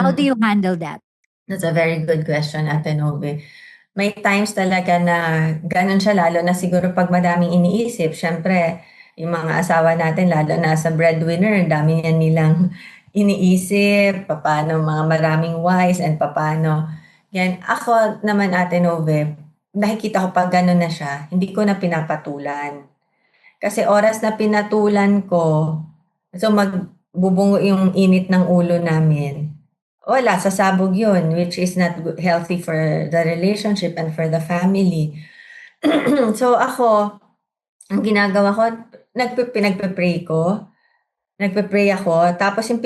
[SPEAKER 1] How do you handle that?
[SPEAKER 2] That's a very good question, Ate Nove. May times talaga na ganun siya, lalo na siguro pag madaming iniisip. Siyempre, yung mga asawa natin, lalo na sa breadwinner, dami yan nilang iniisip, paano mga maraming whys and paano. Yan. Ako naman, Ate Nove, nakikita ko pag ganun na siya, hindi ko na pinapatulan. Kasi oras na pinatulan ko, so magbubungo yung init ng ulo namin. Wala, sasabog yun, which is not healthy for the relationship and for the family. So ako, ang ginagawa ko, pinagpe-pray ko. Nagpe-pray ako. Tapos yung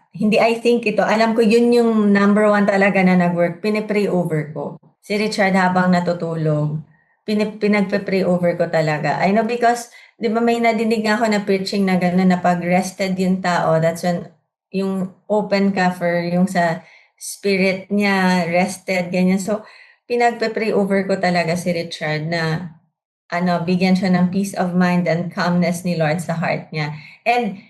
[SPEAKER 2] hindi I think ito, alam ko yun yung number one talaga na nag-work. Pinipray over ko. Si Richard habang natutulog, pinagpe-pray over ko talaga. I know because, di ba may nadinig nga ako na preaching na gano'n na pag rested yung tao, that's when yung open ka for yung sa spirit niya, rested, ganyan. So, pinagpe-pray over ko talaga si Richard na bigyan siya ng peace of mind and calmness ni Lord sa heart niya. And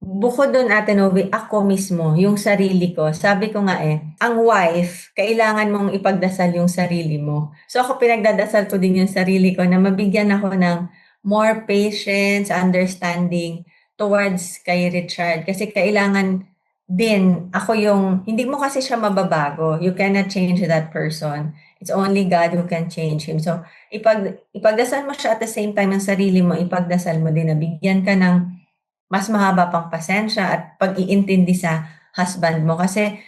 [SPEAKER 2] bukod doon, Ate Novi, ako mismo, yung sarili ko, sabi ko nga ang wife, kailangan mong ipagdasal yung sarili mo. So ako pinagdadasal ko din yung sarili ko na mabigyan ako ng more patience, understanding towards kay Richard. Kasi kailangan din, hindi mo kasi siya mababago. You cannot change that person. It's only God who can change him. So, ipagdasal mo siya at the same time ang sarili mo, ipagdasal mo din na bigyan ka ng mas mahaba pang pasensya at pag-iintindi sa husband mo. Kasi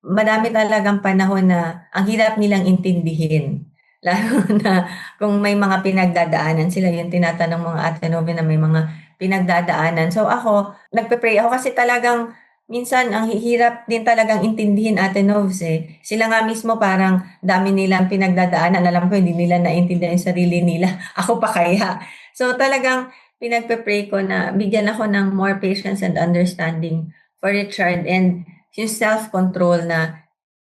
[SPEAKER 2] madami talagang panahon na ang hirap nilang intindihin. Lalo na kung may mga pinagdadaanan sila, yung tinatanong mga Ate Nove na may mga pinagdadaanan. So ako, nagpe-pray ako kasi talagang minsan ang hirap din talagang intindihin, Ate Noves Sila nga mismo parang dami nilang pinagdadaanan. Alam ko hindi nila naintindihan yung sarili nila. Ako pa kaya. So talagang pinagpe-pray ko na bigyan ako ng more patience and understanding for Richard and yung self-control na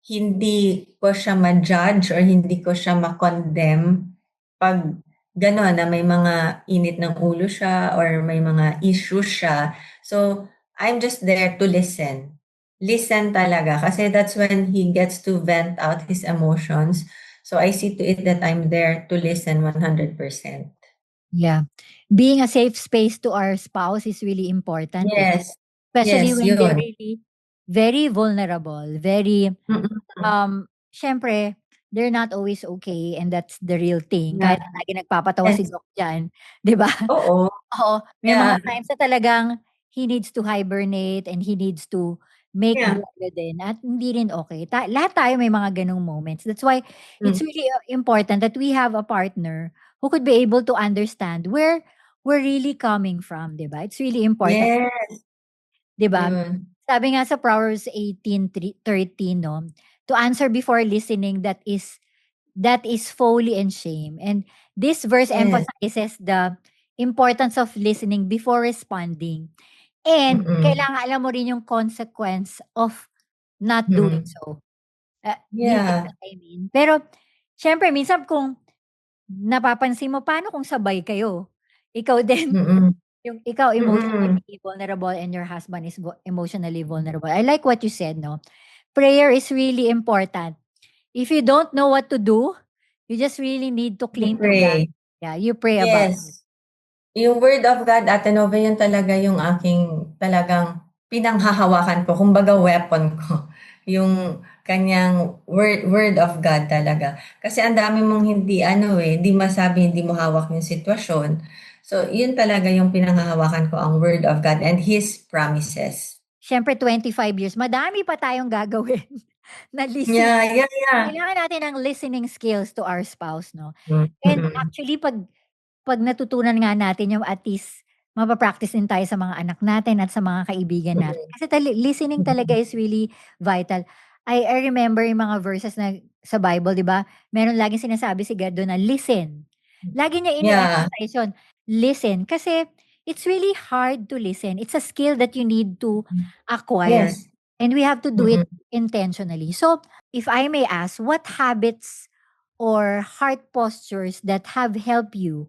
[SPEAKER 2] hindi ko siya ma-judge or hindi ko siya ma-condemn pag gano'n na may mga init ng ulo siya or may mga issues siya. So, I'm just there to listen. Listen talaga kasi that's when he gets to vent out his emotions. So, I see to it that I'm there to listen 100%.
[SPEAKER 1] Yeah. Being a safe space to our spouse is really important.
[SPEAKER 2] Yes.
[SPEAKER 1] Especially
[SPEAKER 2] Yes,
[SPEAKER 1] when they're
[SPEAKER 2] yun.
[SPEAKER 1] really very vulnerable, very, syempre, they're not always okay and that's the real thing.
[SPEAKER 2] Yeah.
[SPEAKER 1] Kahit lagi nagpapatawa si
[SPEAKER 2] Yes.
[SPEAKER 1] Doc dyan, di ba?
[SPEAKER 2] Oo.
[SPEAKER 1] Oo. May
[SPEAKER 2] Yeah.
[SPEAKER 1] mga times na talagang he needs to hibernate and he needs to make
[SPEAKER 2] Yeah.
[SPEAKER 1] duelo din at hindi rin okay. Lahat tayo may mga ganong moments. That's why it's really important that we have a partner who could be able to understand where we're really coming from, di ba? It's really important.
[SPEAKER 2] Yes.
[SPEAKER 1] Di ba?
[SPEAKER 2] Yun.
[SPEAKER 1] Sabi nga sa Proverbs 18:13, no, to answer before listening, that is folly and shame. And this verse
[SPEAKER 2] Yes.
[SPEAKER 1] emphasizes the importance of listening before responding. And
[SPEAKER 2] Mm.
[SPEAKER 1] kailangan alam mo rin yung consequence of not doing so. Do you get
[SPEAKER 2] Yeah.
[SPEAKER 1] what I mean? Pero, syempre, minsan kung napapansin mo, paano kung sabay kayo? Ikaw din,
[SPEAKER 2] Mm.
[SPEAKER 1] yung ikaw emotionally
[SPEAKER 2] Mm.
[SPEAKER 1] vulnerable and your husband is emotionally vulnerable. I like what you said, no? Prayer is really important. If you don't know what to do, you just really need to
[SPEAKER 2] You
[SPEAKER 1] cling to God.
[SPEAKER 2] pray.
[SPEAKER 1] Yeah, you pray about it.
[SPEAKER 2] Yes. Yung word of God, Ate Nova, yun talaga yung aking talagang pinanghahawakan ko, kumbaga weapon ko. Yung kanyang word of God talaga. Kasi ang dami mong hindi masabi, hindi mo hawak yung sitwasyon. So, yun talaga yung pinanghahawakan ko, ang word of God and His promises.
[SPEAKER 1] Siyempre, 25 years, madami pa tayong gagawin na listen.
[SPEAKER 2] Yeah.
[SPEAKER 1] Kailangan natin ng listening skills to our spouse, no?
[SPEAKER 2] Mm.
[SPEAKER 1] And actually, pag natutunan nga natin yung at least mapapractice din tayo sa mga anak natin at sa mga kaibigan natin. Kasi listening talaga is really vital. I remember yung mga verses na sa Bible, di ba? Meron laging sinasabi si God doon na listen. Lagi niya ini-emphasize yun. Listen. Kasi it's really hard to listen. It's a skill that you need to acquire.
[SPEAKER 2] Yes.
[SPEAKER 1] And we have to do it intentionally. So, if I may ask, what habits or heart postures that have helped you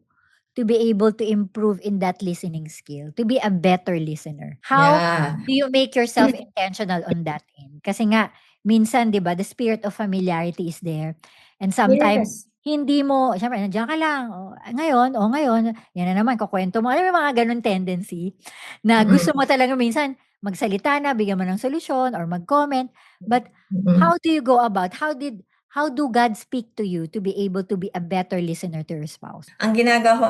[SPEAKER 1] to be able to improve in that listening skill, to be a better listener? How
[SPEAKER 2] Yeah.
[SPEAKER 1] do you make yourself intentional on that end? Kasi nga, minsan, di ba, the spirit of familiarity is there. And sometimes,
[SPEAKER 2] Yes.
[SPEAKER 1] hindi mo, syempre, nandiyan ka lang, ngayon, yan na naman, kukwento mo. Alam mo yung mga ganun tendency na gusto mo talaga minsan magsalita na, bigyan mo ng solusyon or mag-comment. But how do you go about, how do God speak to you to be able to be a better listener to your spouse?
[SPEAKER 2] Ang ginagawa ko,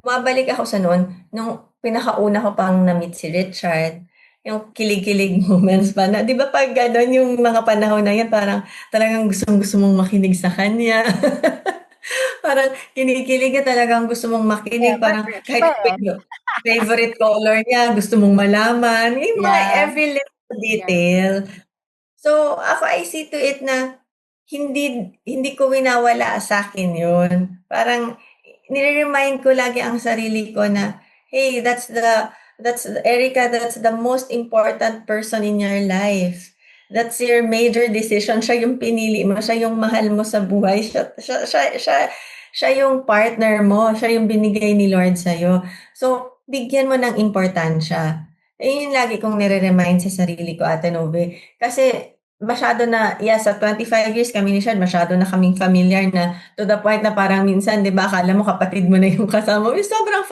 [SPEAKER 2] bumabalik ako sa noon, nung pinakauna ko pang na-meet si Richard, yung kilig-kilig moments pa na, di ba pag gano'n yung mga panahon na yan, parang talagang gustong-gusto mong makinig sa kanya. Parang kinikilig ka, talagang gusto mong makinig, parang kahit favorite color niya, gusto mong malaman, yung mga every little detail. So, ako, I see to it na hindi ko winawala sa akin yun. Parang nire-remind ko lagi ang sarili ko na, hey, that's Erica, that's the most important person in your life. That's your major decision. Siya yung pinili mo, siya yung mahal mo sa buhay. Siya yung partner mo, siya yung binigay ni Lord sa'yo. So, bigyan mo ng importansya. Yun lagi kong nire-remind sa sarili ko, Ate Nove. Kasi masyado na, sa 25 years kami ni Sean, masyado na kaming familiar na to the point na parang minsan, di ba, akala mo kapatid mo na yung kasama mo. Sobrang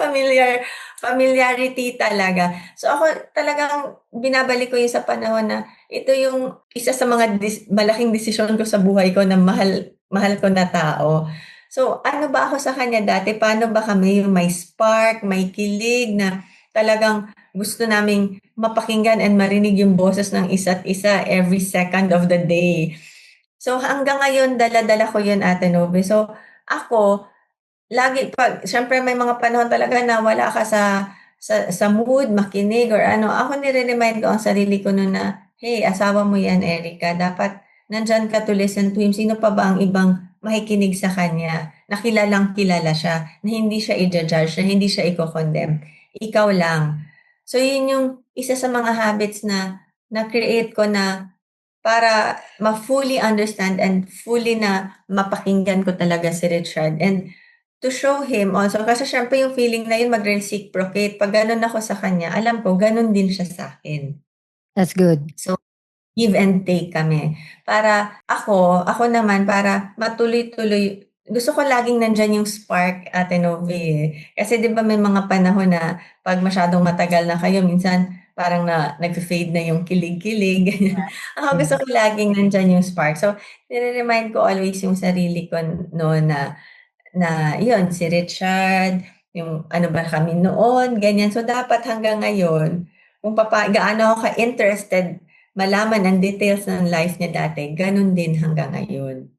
[SPEAKER 2] familiarity talaga. So ako talagang binabalik ko yun sa panahon na ito yung isa sa mga malaking desisyon ko sa buhay ko na mahal ko na tao. So ano ba ako sa kanya dati? Paano ba kami yung may spark, may kilig na talagang gusto naming mapakinggan and marinig yung boses ng isa't isa every second of the day. So hanggang ngayon, dala-dala ko yun, Ate Nove. So ako, lagi syempre may mga panahon talaga na wala ka sa mood, makinig or ano. Ako nire-remind ko ang sarili ko noon na, hey, asawa mo yan, Erica. Dapat nandyan ka to listen to him. Sino pa ba ang ibang makikinig sa kanya? Na kilalang kilala siya, na hindi siya i-judge, na hindi siya i-condemn. Ikaw lang. So, yun yung isa sa mga habits na na-create ko na para ma-fully understand and fully na mapakinggan ko talaga si Richard. And to show him also, kasi syempre yung feeling na yun mag-reciprocate. Pag ganun ako sa kanya, alam ko, ganun din siya sa akin.
[SPEAKER 1] That's good.
[SPEAKER 2] So, give and take kami. Para ako naman, para matuloy-tuloy, gusto ko laging nandyan yung spark, Ate Novi. Kasi di ba may mga panahon na pag masyadong matagal na kayo, minsan parang nag-fade na yung kilig-kilig. Ganyan. Ako gusto ko laging nandyan yung spark. So, nire-remind ko always yung sarili ko na yun, si Richard, yung ano ba kami noon, ganyan. So, dapat hanggang ngayon, kung gaano ako ka-interested malaman ang details ng life niya dati, ganun din hanggang ngayon.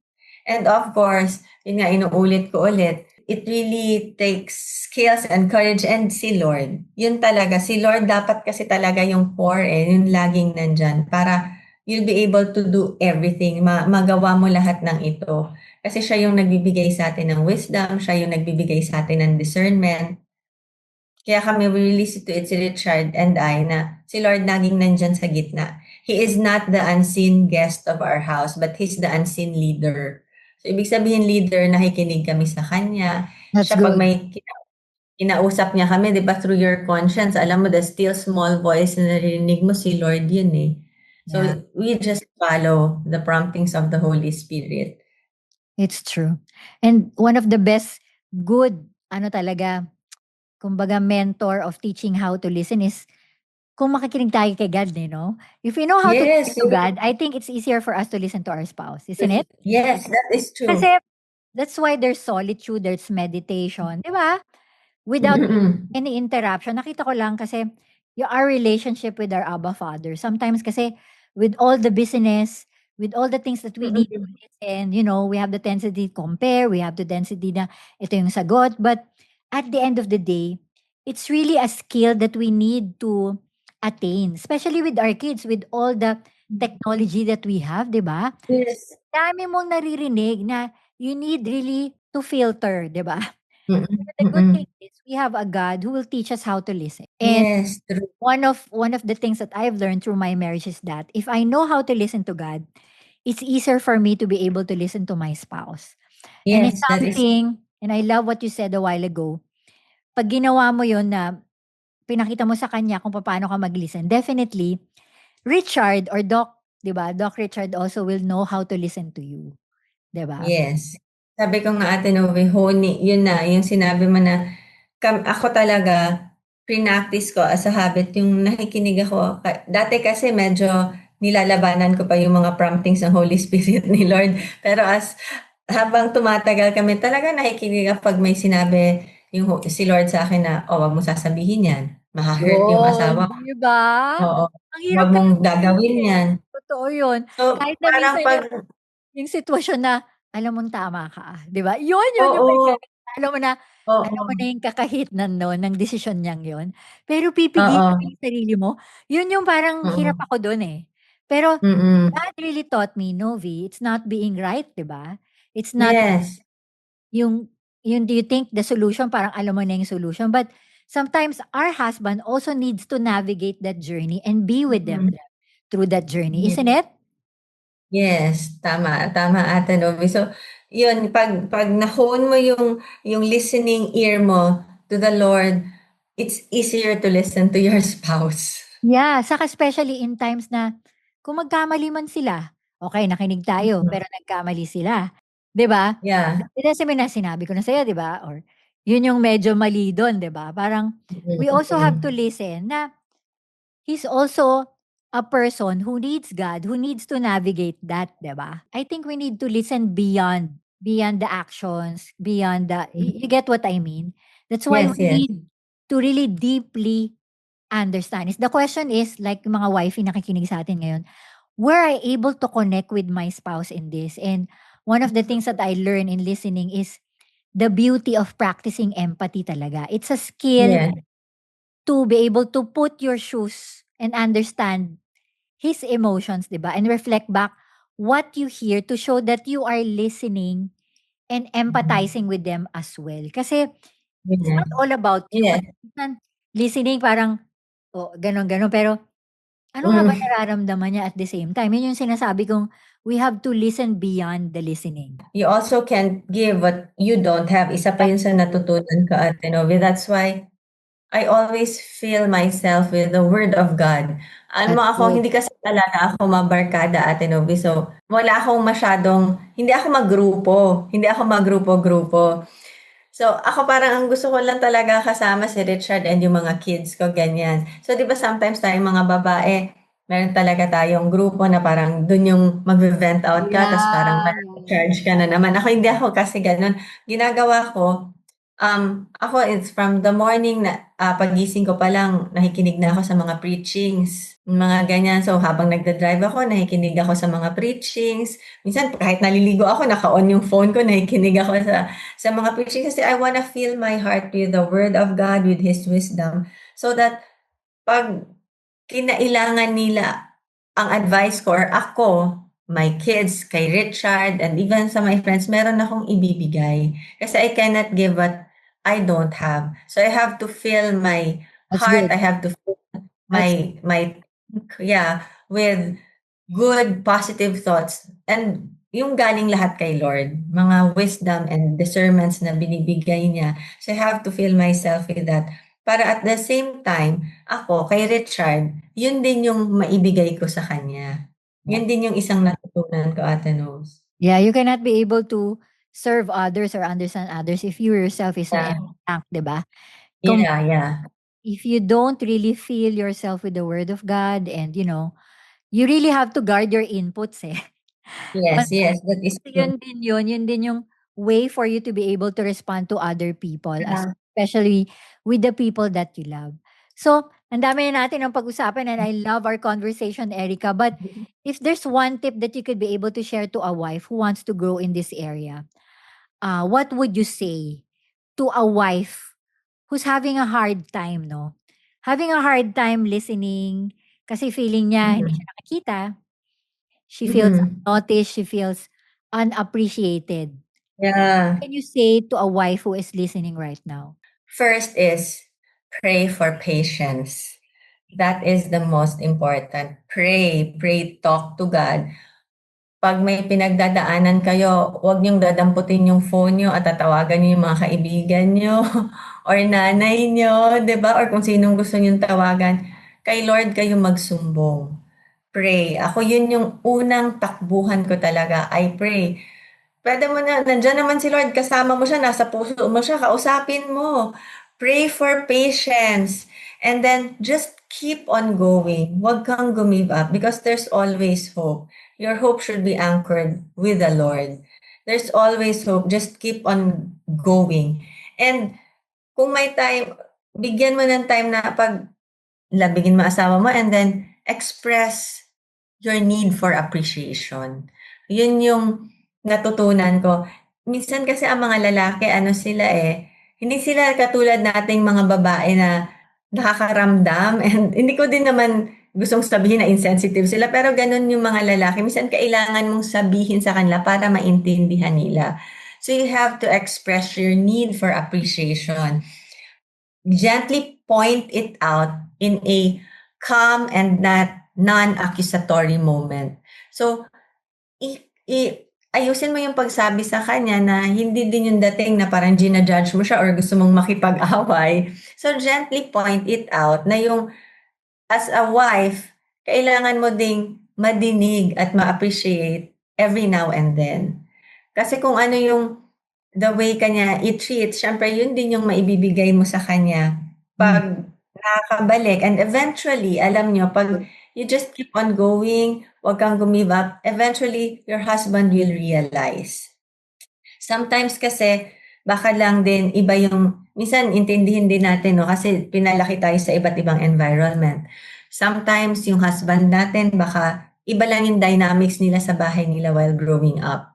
[SPEAKER 2] And of course, yun nga, inuulit ko ulit, it really takes skills and courage, and si Lord. Yun talaga, si Lord dapat kasi talaga yung core yung laging nandyan para you'll be able to do everything. Magawa mo lahat ng ito. Kasi siya yung nagbibigay sa atin ng wisdom, siya yung nagbibigay sa atin ng discernment. Kaya kami release to it si Richard and I na si Lord naging nandyan sa gitna. He is not the unseen guest of our house, but He's the unseen leader. So, ibig sabihin leader, nakikinig kami sa Kanya.
[SPEAKER 1] That's
[SPEAKER 2] Siya pag
[SPEAKER 1] good.
[SPEAKER 2] may kinausap niya kami, di ba, through your conscience, alam mo, the still small voice na narinig mo, si Lord yun eh. So,
[SPEAKER 1] Yeah.
[SPEAKER 2] we just follow the promptings of the Holy Spirit.
[SPEAKER 1] It's true. And one of the best good, talaga, kumbaga mentor of teaching how to listen is kung makikinig tayo kay God, no? If we know how to
[SPEAKER 2] Yes,
[SPEAKER 1] listen to God, I think it's easier for us to listen to our spouse, isn't it?
[SPEAKER 2] yes, that is true.
[SPEAKER 1] Kasi that's why there's solitude, there's meditation, di ba? Without any interruption. Nakita ko lang kasi our relationship with our Abba Father, sometimes kasi with all the business, with all the things that we need to listen, we have the tendency to compare, we have the tendency na ito yung sagot, but at the end of the day, it's really a skill that we need to attain, especially with our kids, with all the technology that we have, di ba?
[SPEAKER 2] Yes.
[SPEAKER 1] Dami mong naririnig na you need really to filter, di ba? The good thing is we have a God who will teach us how to listen. And
[SPEAKER 2] Yes, true.
[SPEAKER 1] one of the things that I've learned through my marriage is that if I know how to listen to God, it's easier for me to be able to listen to my spouse. And it's
[SPEAKER 2] Yes, that is
[SPEAKER 1] something, and I love what you said a while ago, pag ginawa mo yun na pinakita mo sa kanya kung paano ka mag-listen, definitely, Richard or Doc, di ba? Doc Richard also will know how to listen to you. Di ba?
[SPEAKER 2] yes. Sabi ko nga Ate Novi, yun na, yung sinabi mo na ako talaga, practice ko as a habit, yung nakikinig ako. Dati kasi medyo nilalabanan ko pa yung mga promptings ng Holy Spirit ni Lord. Pero habang tumatagal kami, talaga nakikinig ako pag may sinabi si Lord sa akin na, wag mo sasabihin yan. Maha-hurt yung asawa ko.
[SPEAKER 1] Di ba?
[SPEAKER 2] Oo.
[SPEAKER 1] Ang hirap
[SPEAKER 2] Wag mong
[SPEAKER 1] kasi
[SPEAKER 2] gagawin yan.
[SPEAKER 1] totoo yun.
[SPEAKER 2] So,
[SPEAKER 1] Kahit na
[SPEAKER 2] parang
[SPEAKER 1] minsan yung sitwasyon na alam mong tama ka, 'di ba? Yun yung
[SPEAKER 2] oo,
[SPEAKER 1] alam mo na
[SPEAKER 2] oo,
[SPEAKER 1] yung kakahitnan nun ng desisyon niyang yun. Pero pipigilan
[SPEAKER 2] oo,
[SPEAKER 1] mo yung sarili mo, yun yung parang hirap
[SPEAKER 2] mm,
[SPEAKER 1] ako dun eh. Pero
[SPEAKER 2] mm.
[SPEAKER 1] God really taught me, Novi, it's not being right, 'di ba? It's not
[SPEAKER 2] Yes.
[SPEAKER 1] yung do you think the solution, parang alam mo na yung solution. But sometimes our husband also needs to navigate that journey and be with them through that journey,
[SPEAKER 2] Yes.
[SPEAKER 1] isn't it?
[SPEAKER 2] Yes, tama, tama Ate Novi. So, yun, pag na-hone mo yung listening ear mo to the Lord, it's easier to listen to your spouse.
[SPEAKER 1] Yeah, saka especially in times na kung magkamali man sila, okay, nakinig tayo, pero nagkamali sila, 'di ba?
[SPEAKER 2] Yeah.
[SPEAKER 1] Kasi sinabi ko na sa'yo, 'di ba? Or yun yung medyo mali dun, 'di ba? Parang we also have to listen na he's also a person who needs God, who needs to navigate that, 'di ba? I think we need to listen beyond the actions, beyond you get what I mean? That's why
[SPEAKER 2] Yes,
[SPEAKER 1] we
[SPEAKER 2] yes.
[SPEAKER 1] need to really deeply understand. The question is, like yung mga wifey nakikinig sa atin ngayon, were I able to connect with my spouse in this? And one of the things that I learn in listening is the beauty of practicing empathy talaga. It's a skill
[SPEAKER 2] Yeah.
[SPEAKER 1] to be able to put your shoes and understand his emotions, 'di ba? And reflect back what you hear to show that you are listening and empathizing with them as well. Kasi it's
[SPEAKER 2] Yeah.
[SPEAKER 1] not all about you.
[SPEAKER 2] Yes.
[SPEAKER 1] Minsan, listening parang, gano'n, pero ano nga ba nararamdaman niya at the same time? Yun yung sinasabi kong we have to listen beyond the listening.
[SPEAKER 2] You also can't give what you don't have. Isa pa yun sa natutunan ko, Ate Novi. That's why I always fill myself with the Word of God. Ano
[SPEAKER 1] That's
[SPEAKER 2] ako,
[SPEAKER 1] good.
[SPEAKER 2] hindi kasi talaga ako mabarkada, Ate Novi. So, wala akong hindi ako magrupo-grupo. So, ako parang ang gusto ko lang talaga kasama si Richard and yung mga kids ko, ganyan. So, di ba sometimes tayong mga babae, meron talaga tayong grupo na parang dun yung mag-vent out ka, tapos parang
[SPEAKER 1] Yeah.
[SPEAKER 2] charge ka na naman. Hindi ako kasi ganun. Ginagawa ko, Ako it's from the morning na paggising ko pa lang nakikinig na ako sa mga preachings, mga ganyan. So habang nagda-drive ako, nakikinig ako sa mga preachings. Minsan kahit naliligo ako, naka-on yung phone ko, nakikinig ako sa mga preachings kasi I wanna fill my heart with the word of God, with His wisdom, so that pag kinailangan nila ang advice ko or ako, my kids, kay Richard, and even sa my friends, meron akong ibibigay. Kasi I cannot give what I don't have. So I have to fill my
[SPEAKER 1] That's
[SPEAKER 2] heart,
[SPEAKER 1] good.
[SPEAKER 2] I have to fill
[SPEAKER 1] That's
[SPEAKER 2] my with good, positive thoughts. And yung galing lahat kay Lord, mga wisdom and discernments na binibigay niya. So I have to fill myself with that. Para at the same time, ako, kay Richard, yun din yung maibigay ko sa kanya. Yun din yung isang natutunan ko, Ate Nose.
[SPEAKER 1] Yeah, you cannot be able to serve others or understand others if you yourself is an
[SPEAKER 2] Yeah.
[SPEAKER 1] empty tank, 'di ba? Kung
[SPEAKER 2] Yeah.
[SPEAKER 1] if you don't really fill yourself with the word of God and you really have to guard your inputs eh.
[SPEAKER 2] Yes, that is true.
[SPEAKER 1] Yun din yung way for you to be able to respond to other people,
[SPEAKER 2] Yeah.
[SPEAKER 1] especially with the people that you love. So, ang dami na natin ang pag-usapan and I love our conversation, Erica. But if there's one tip that you could be able to share to a wife who wants to grow in this area, what would you say to a wife who's having a hard time, no? Having a hard time listening kasi feeling niya hindi siya nakikita. She feels
[SPEAKER 2] Mhm.
[SPEAKER 1] unnoticed, she feels unappreciated.
[SPEAKER 2] Yeah.
[SPEAKER 1] What can you say to a wife who is listening right now?
[SPEAKER 2] First is pray for patience. That is the most important. Pray, talk to God. Pag may pinagdadaanan kayo, huwag niyong dadamputin yung phone niyo at tatawagan niyo yung mga kaibigan niyo or nanay niyo, 'di ba? Or kung sinong gusto niyong tawagan. Kay Lord kayo magsumbong. Pray. Ako yun yung unang takbuhan ko talaga. I pray. Puwede mo na nandiyan naman si Lord, kasama mo siya, nasa puso mo siya, kausapin mo. Pray for patience, and then just keep on going. Huwag kang give up because there's always hope. Your hope should be anchored with the Lord. There's always hope. Just keep on going. And kung may time, bigyan mo ng time na labigin mo asawa mo and then express your need for appreciation. Yun yung natutunan ko. Minsan kasi ang mga lalaki sila hindi sila katulad nating mga babae na nakakaramdam and hindi ko din naman gustong sabihin na insensitive sila pero ganun yung mga lalaki. Minsan kailangan mong sabihin sa kanila para maintindihan nila. So you have to express your need for appreciation. Gently point it out in a calm and not non-accusatory moment. So, ayusin mo yung pagsabi sa kanya na hindi din yung dating na parang gina-judge mo siya or gusto mong makipag-away. So, gently point it out na yung as a wife, kailangan mo ding madinig at ma-appreciate every now and then. Kasi kung ano yung the way kanya i-treat, syempre yun din yung maibibigay mo sa kanya pag nakakabalik. And eventually, alam nyo, pag you just keep on going, huwag kang give up, eventually, your husband will realize. Sometimes kasi, baka lang din iba yung, minsan intindihin din natin, no? Kasi pinalaki tayo sa iba't ibang environment. Sometimes yung husband natin, baka iba lang yung dynamics nila sa bahay nila while growing up.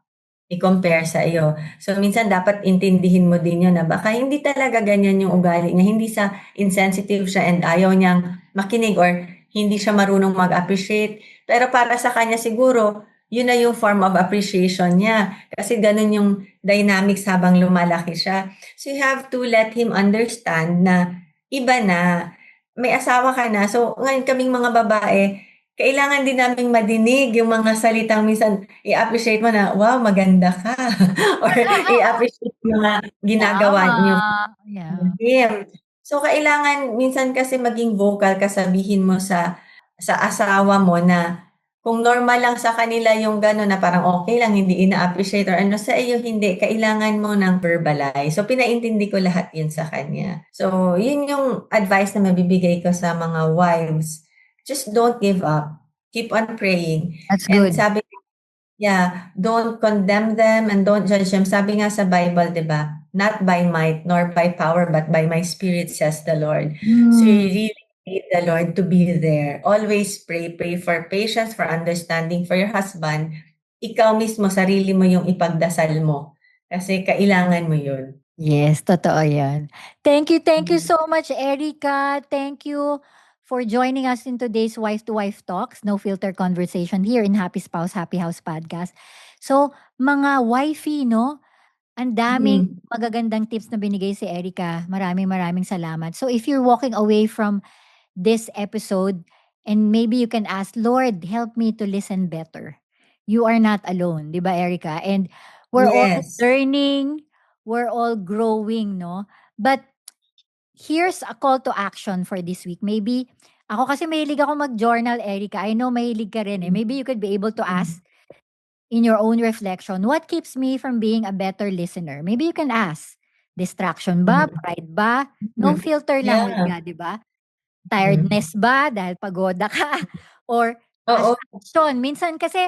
[SPEAKER 2] I-compare sa iyo. So, minsan dapat intindihin mo din yun na baka hindi talaga ganyan yung ugali niya. Hindi sa insensitive siya and ayaw niyang makinig or hindi siya marunong mag-appreciate. Pero para sa kanya siguro, yun na yung form of appreciation niya. Kasi ganun yung dynamics habang lumalaki siya. So, you have to let him understand na iba na. May asawa ka na. So, ngayon kaming mga babae, kailangan din naming madinig yung mga salitang minsan i-appreciate mo na, wow, maganda ka. Or i-appreciate yung mga ginagawa niyo.
[SPEAKER 1] Yeah.
[SPEAKER 2] So, kailangan minsan kasi maging vocal ka, sabihin mo sa asawa mo na kung normal lang sa kanila yung gano'n na parang okay lang, hindi ina-appreciate or ano, sa iyo hindi, kailangan mo ng verbalize. So, pinaintindi ko lahat yun sa kanya. So, yun yung advice na mabibigay ko sa mga wives. Just don't give up. Keep on praying.
[SPEAKER 1] That's
[SPEAKER 2] And
[SPEAKER 1] good.
[SPEAKER 2] sabi, don't condemn them and don't judge them. Sabi nga sa Bible, di ba, not by might nor by power, but by my spirit, says the Lord. So
[SPEAKER 1] Mm.
[SPEAKER 2] you really need the Lord to be there. Always pray. Pray for patience, for understanding for your husband. Ikaw mismo, sarili mo yung ipagdasal mo. Kasi kailangan mo yun.
[SPEAKER 1] Yes, totoo yan. Thank you so much, Erica. Thank you for joining us in today's Wife to Wife Talks, No Filter Conversation here in Happy Spouse, Happy House Podcast. So, mga wifey, no? Ang daming magagandang tips na binigay si Erica. Maraming salamat. So, if you're walking away from this episode and maybe you can ask, Lord, help me to listen better. You are not alone, di ba, Erica? And we're all
[SPEAKER 2] Yes.
[SPEAKER 1] learning, we're all growing, no? But here's a call to action for this week. Maybe, ako kasi mahilig ako mag-journal, Erica. I know mahilig ka rin eh. Maybe you could be able to ask in your own reflection, what keeps me from being a better listener? Maybe you can ask, distraction ba? Pride ba? No filter lang with
[SPEAKER 2] Yeah.
[SPEAKER 1] God, di ba? Tiredness ba dahil pagoda ka? Or
[SPEAKER 2] Oo.
[SPEAKER 1] assumption. Minsan kasi,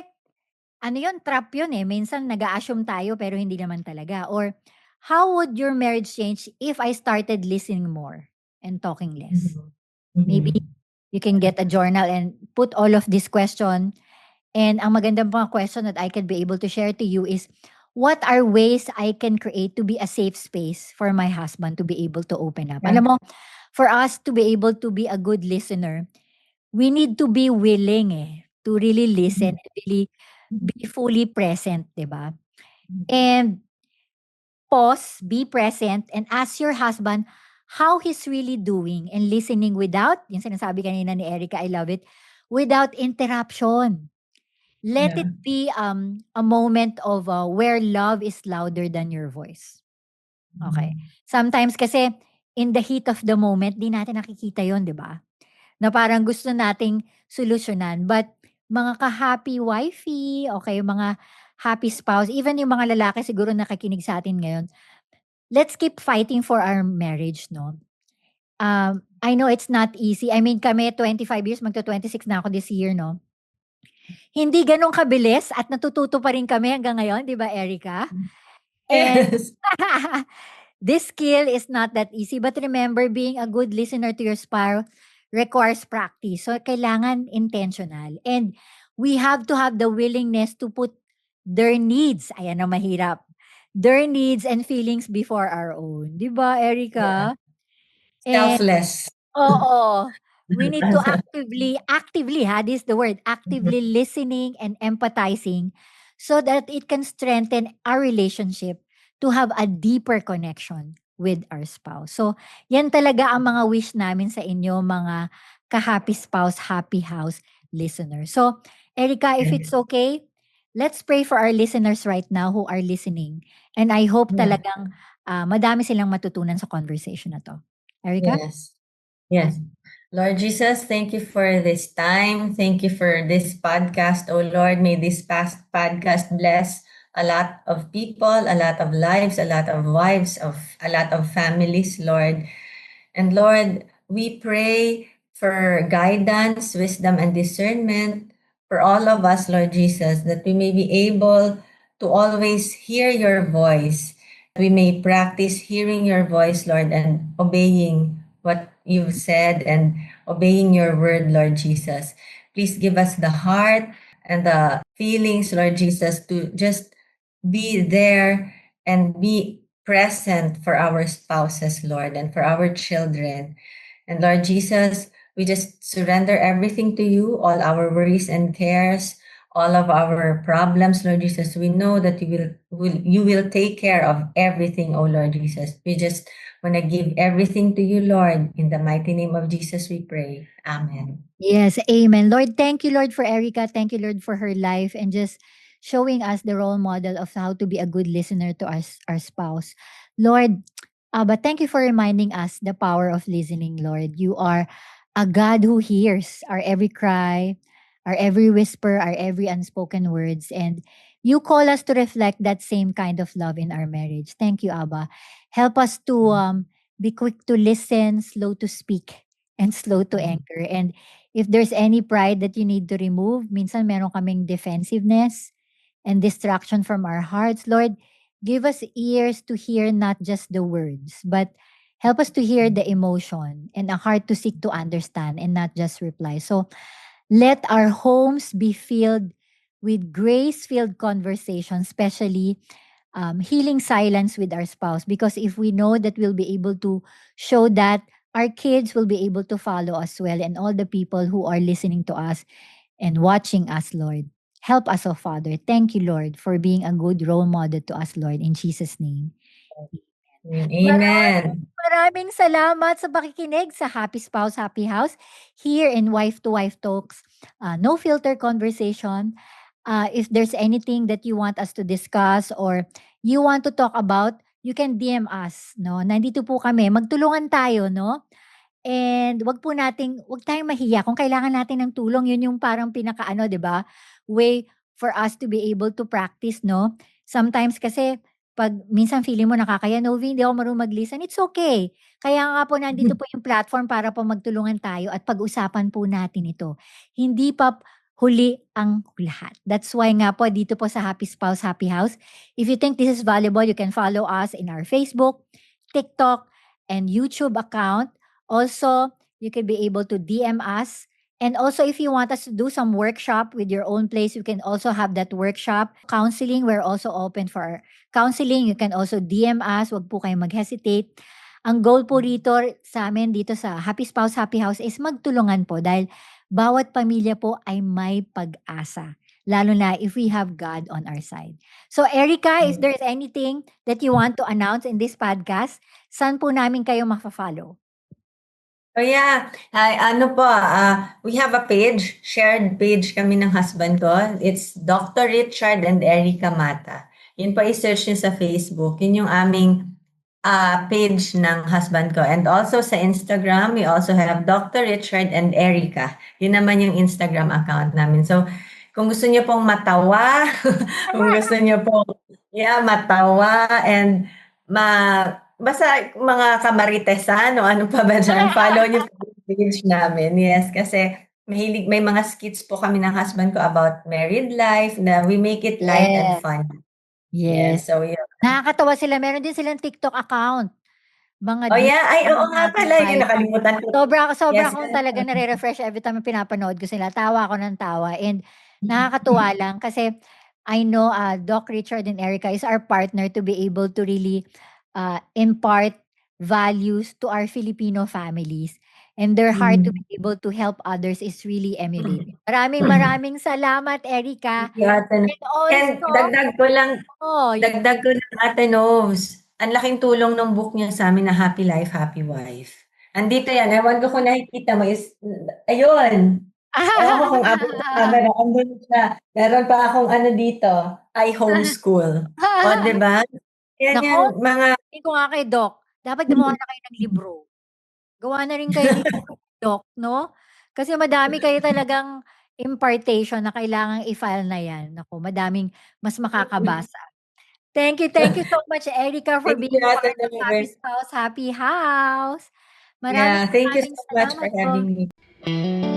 [SPEAKER 1] ano yun, trap yun eh. Minsan nag-a-assume tayo pero hindi naman talaga. Or, how would your marriage change if I started listening more and talking less? Maybe you can get a journal and put all of this question. And ang magandang mga question that I can be able to share to you is, what are ways I can create to be a safe space for my husband to be able to open up?
[SPEAKER 2] Yeah.
[SPEAKER 1] Alam mo, for us to be able to be a good listener, we need to be willing to really listen and really be fully present, di ba? And pause, be present, and ask your husband how he's really doing and listening without, yung sinasabi kanina ni Erica, I love it, without interruption. Let
[SPEAKER 2] Yeah.
[SPEAKER 1] it be a moment of where love is louder than your voice. Okay. Sometimes kasi in the heat of the moment, di natin nakikita yon, di ba? Na parang gusto nating solusyonan. But mga ka-happy wifey, okay, mga happy spouse, even yung mga lalaki siguro nakikinig sa atin ngayon, let's keep fighting for our marriage, no? I know it's not easy. I mean, kami 25 years, magto-26 na ako this year, no? Hindi ganun kabilis at natututo pa rin kami hanggang ngayon, 'di ba, Erica? And
[SPEAKER 2] Yes.
[SPEAKER 1] this skill is not that easy, but remember, being a good listener to your spouse requires practice. So kailangan intentional. And we have to have the willingness to put their needs, ayan ang mahirap, their needs and feelings before our own. 'Di ba, Erica? And
[SPEAKER 2] Selfless.
[SPEAKER 1] oo. We need to actively, this is the word, actively listening and empathizing so that it can strengthen our relationship to have a deeper connection with our spouse. So, yan talaga ang mga wish namin sa inyo, mga ka-happy spouse, happy house listeners. So, Erica, if it's okay, let's pray for our listeners right now who are listening. And I hope
[SPEAKER 2] Yeah.
[SPEAKER 1] talagang madami silang matutunan sa conversation na to. Erica?
[SPEAKER 2] Yes. Yes. Lord Jesus, thank you for this time. Thank you for this podcast. Oh Lord, may this past podcast bless a lot of people, a lot of lives, a lot of wives, of a lot of families, Lord. And Lord, we pray for guidance, wisdom, and discernment for all of us, Lord Jesus, that we may be able to always hear your voice. We may practice hearing your voice, Lord, and obeying what you've said and obeying your word, Lord Jesus. Please give us the heart and the feelings, Lord Jesus, to just be there and be present for our spouses, Lord, and for our children. And Lord Jesus, we just surrender everything to you, all our worries and cares, all of our problems, Lord Jesus. We know that you will take care of everything, oh Lord Jesus. We just want to give everything to you, Lord. In the mighty name of Jesus, we pray. Amen.
[SPEAKER 1] Yes, amen. Lord, thank you, Lord, for Erica. Thank you, Lord, for her life and just showing us the role model of how to be a good listener to our spouse. Lord, but thank you for reminding us the power of listening, Lord. You are a God who hears our every cry, our every whisper, our every unspoken words. And you call us to reflect that same kind of love in our marriage. Thank you, Abba. Help us to be quick to listen, slow to speak, and slow to anger. And if there's any pride that you need to remove, minsan meron kaming defensiveness and distraction from our hearts, Lord, Give us ears to hear not just the words, but help us to hear the emotion and a heart to seek to understand and not just reply. So let our homes be filled with grace-filled conversation, especially healing silence with our spouse. Because if we know that we'll be able to show that, our kids will be able to follow us well, and all the people who are listening to us and watching us, Lord. Help us, oh Father. Thank you, Lord, for being a good role model to us, Lord, in Jesus' name.
[SPEAKER 2] Amen.
[SPEAKER 1] Maraming salamat sa pakikinig sa Happy Spouse, Happy House here in Wife to Wife Talks. No filter conversation. If there's anything that you want us to discuss or you want to talk about, you can DM us, no? Nandito po kami. Magtulungan tayo, no? And wag tayong mahiya kung kailangan natin ng tulong, yun yung parang pinakaano, 'di ba? Way for us to be able to practice, no? Sometimes kasi 'pag minsan feeling mo nakakahiya, "Novi, hindi ako marunong mag-listen." It's okay. Kaya nga po nandito po yung platform para po magtulungan tayo at pag-usapan po natin ito. Hindi pa huli ang lahat. That's why nga po dito po sa Happy Spouse, Happy House, if you think this is valuable, you can follow us in our Facebook, TikTok, and YouTube account. Also, you could be able to DM us. And also, if you want us to do some workshop with your own place, you can also have that workshop. Counseling, we're also open for counseling. You can also DM us. Wag po kayong mag-hesitate. Ang goal po rito sa amin dito sa Happy Spouse, Happy House is magtulungan po dahil bawat pamilya po ay may pag-asa. Lalo na if we have God on our side. So, Erica, if there's anything that you want to announce in this podcast, saan po namin kayo mafa-follow?
[SPEAKER 2] Oh yeah, ano po, we have a page, shared page kami ng husband ko. It's Dr. Richard and Erica Mata. Yun po, i-search nyo sa Facebook. Yun yung aming page ng husband ko. And also sa Instagram, we also have Dr. Richard and Erica. Yun naman yung Instagram account namin. So, kung gusto niyo pong matawa, kung gusto niyo pong matawa and basta mga kamaritesan o ano pa ba dyan, follow niyo po yung page namin. Yes, kasi may mga skits po kami ng husband ko about married life na we make it light and fun.
[SPEAKER 1] Yes.
[SPEAKER 2] So, yeah.
[SPEAKER 1] Nakakatawa sila. Meron din silang TikTok account. Mga
[SPEAKER 2] Ay, oo nga pala. Yun, nakalimutan ko.
[SPEAKER 1] Sobra
[SPEAKER 2] Yes.
[SPEAKER 1] akong talaga nare-refresh every time pinapanood ko sila. Tawa ako ng tawa. And nakakatuwa lang kasi I know Doc Richard and Erica is our partner to be able to really impart values to our Filipino families. And their heart to be able to help others is really emulating. Maraming salamat, Erica.
[SPEAKER 2] And dagdag ko lang, Ate Nose. Ang laking tulong ng book niya sa amin na Happy Life, Happy Wife. Andito yan. Ewan ko kung nakikita mo is, ayun. Ewan ko kung abot ng camera. Andun siya. Meron pa akong ano dito, I homeschool. O, diba? Yan yan, mga...
[SPEAKER 1] Hindi ko nga kay Doc, dapat gumawa na kayo ng libro. Gawa na rin kayo ng Doc, no? Kasi madami kayo talagang impartation na kailangang i-file na yan. Naku, madaming mas makakabasa. Thank you so much, Erica, for being part of Happy Spouse, Happy House.
[SPEAKER 2] Thank you so much for having me.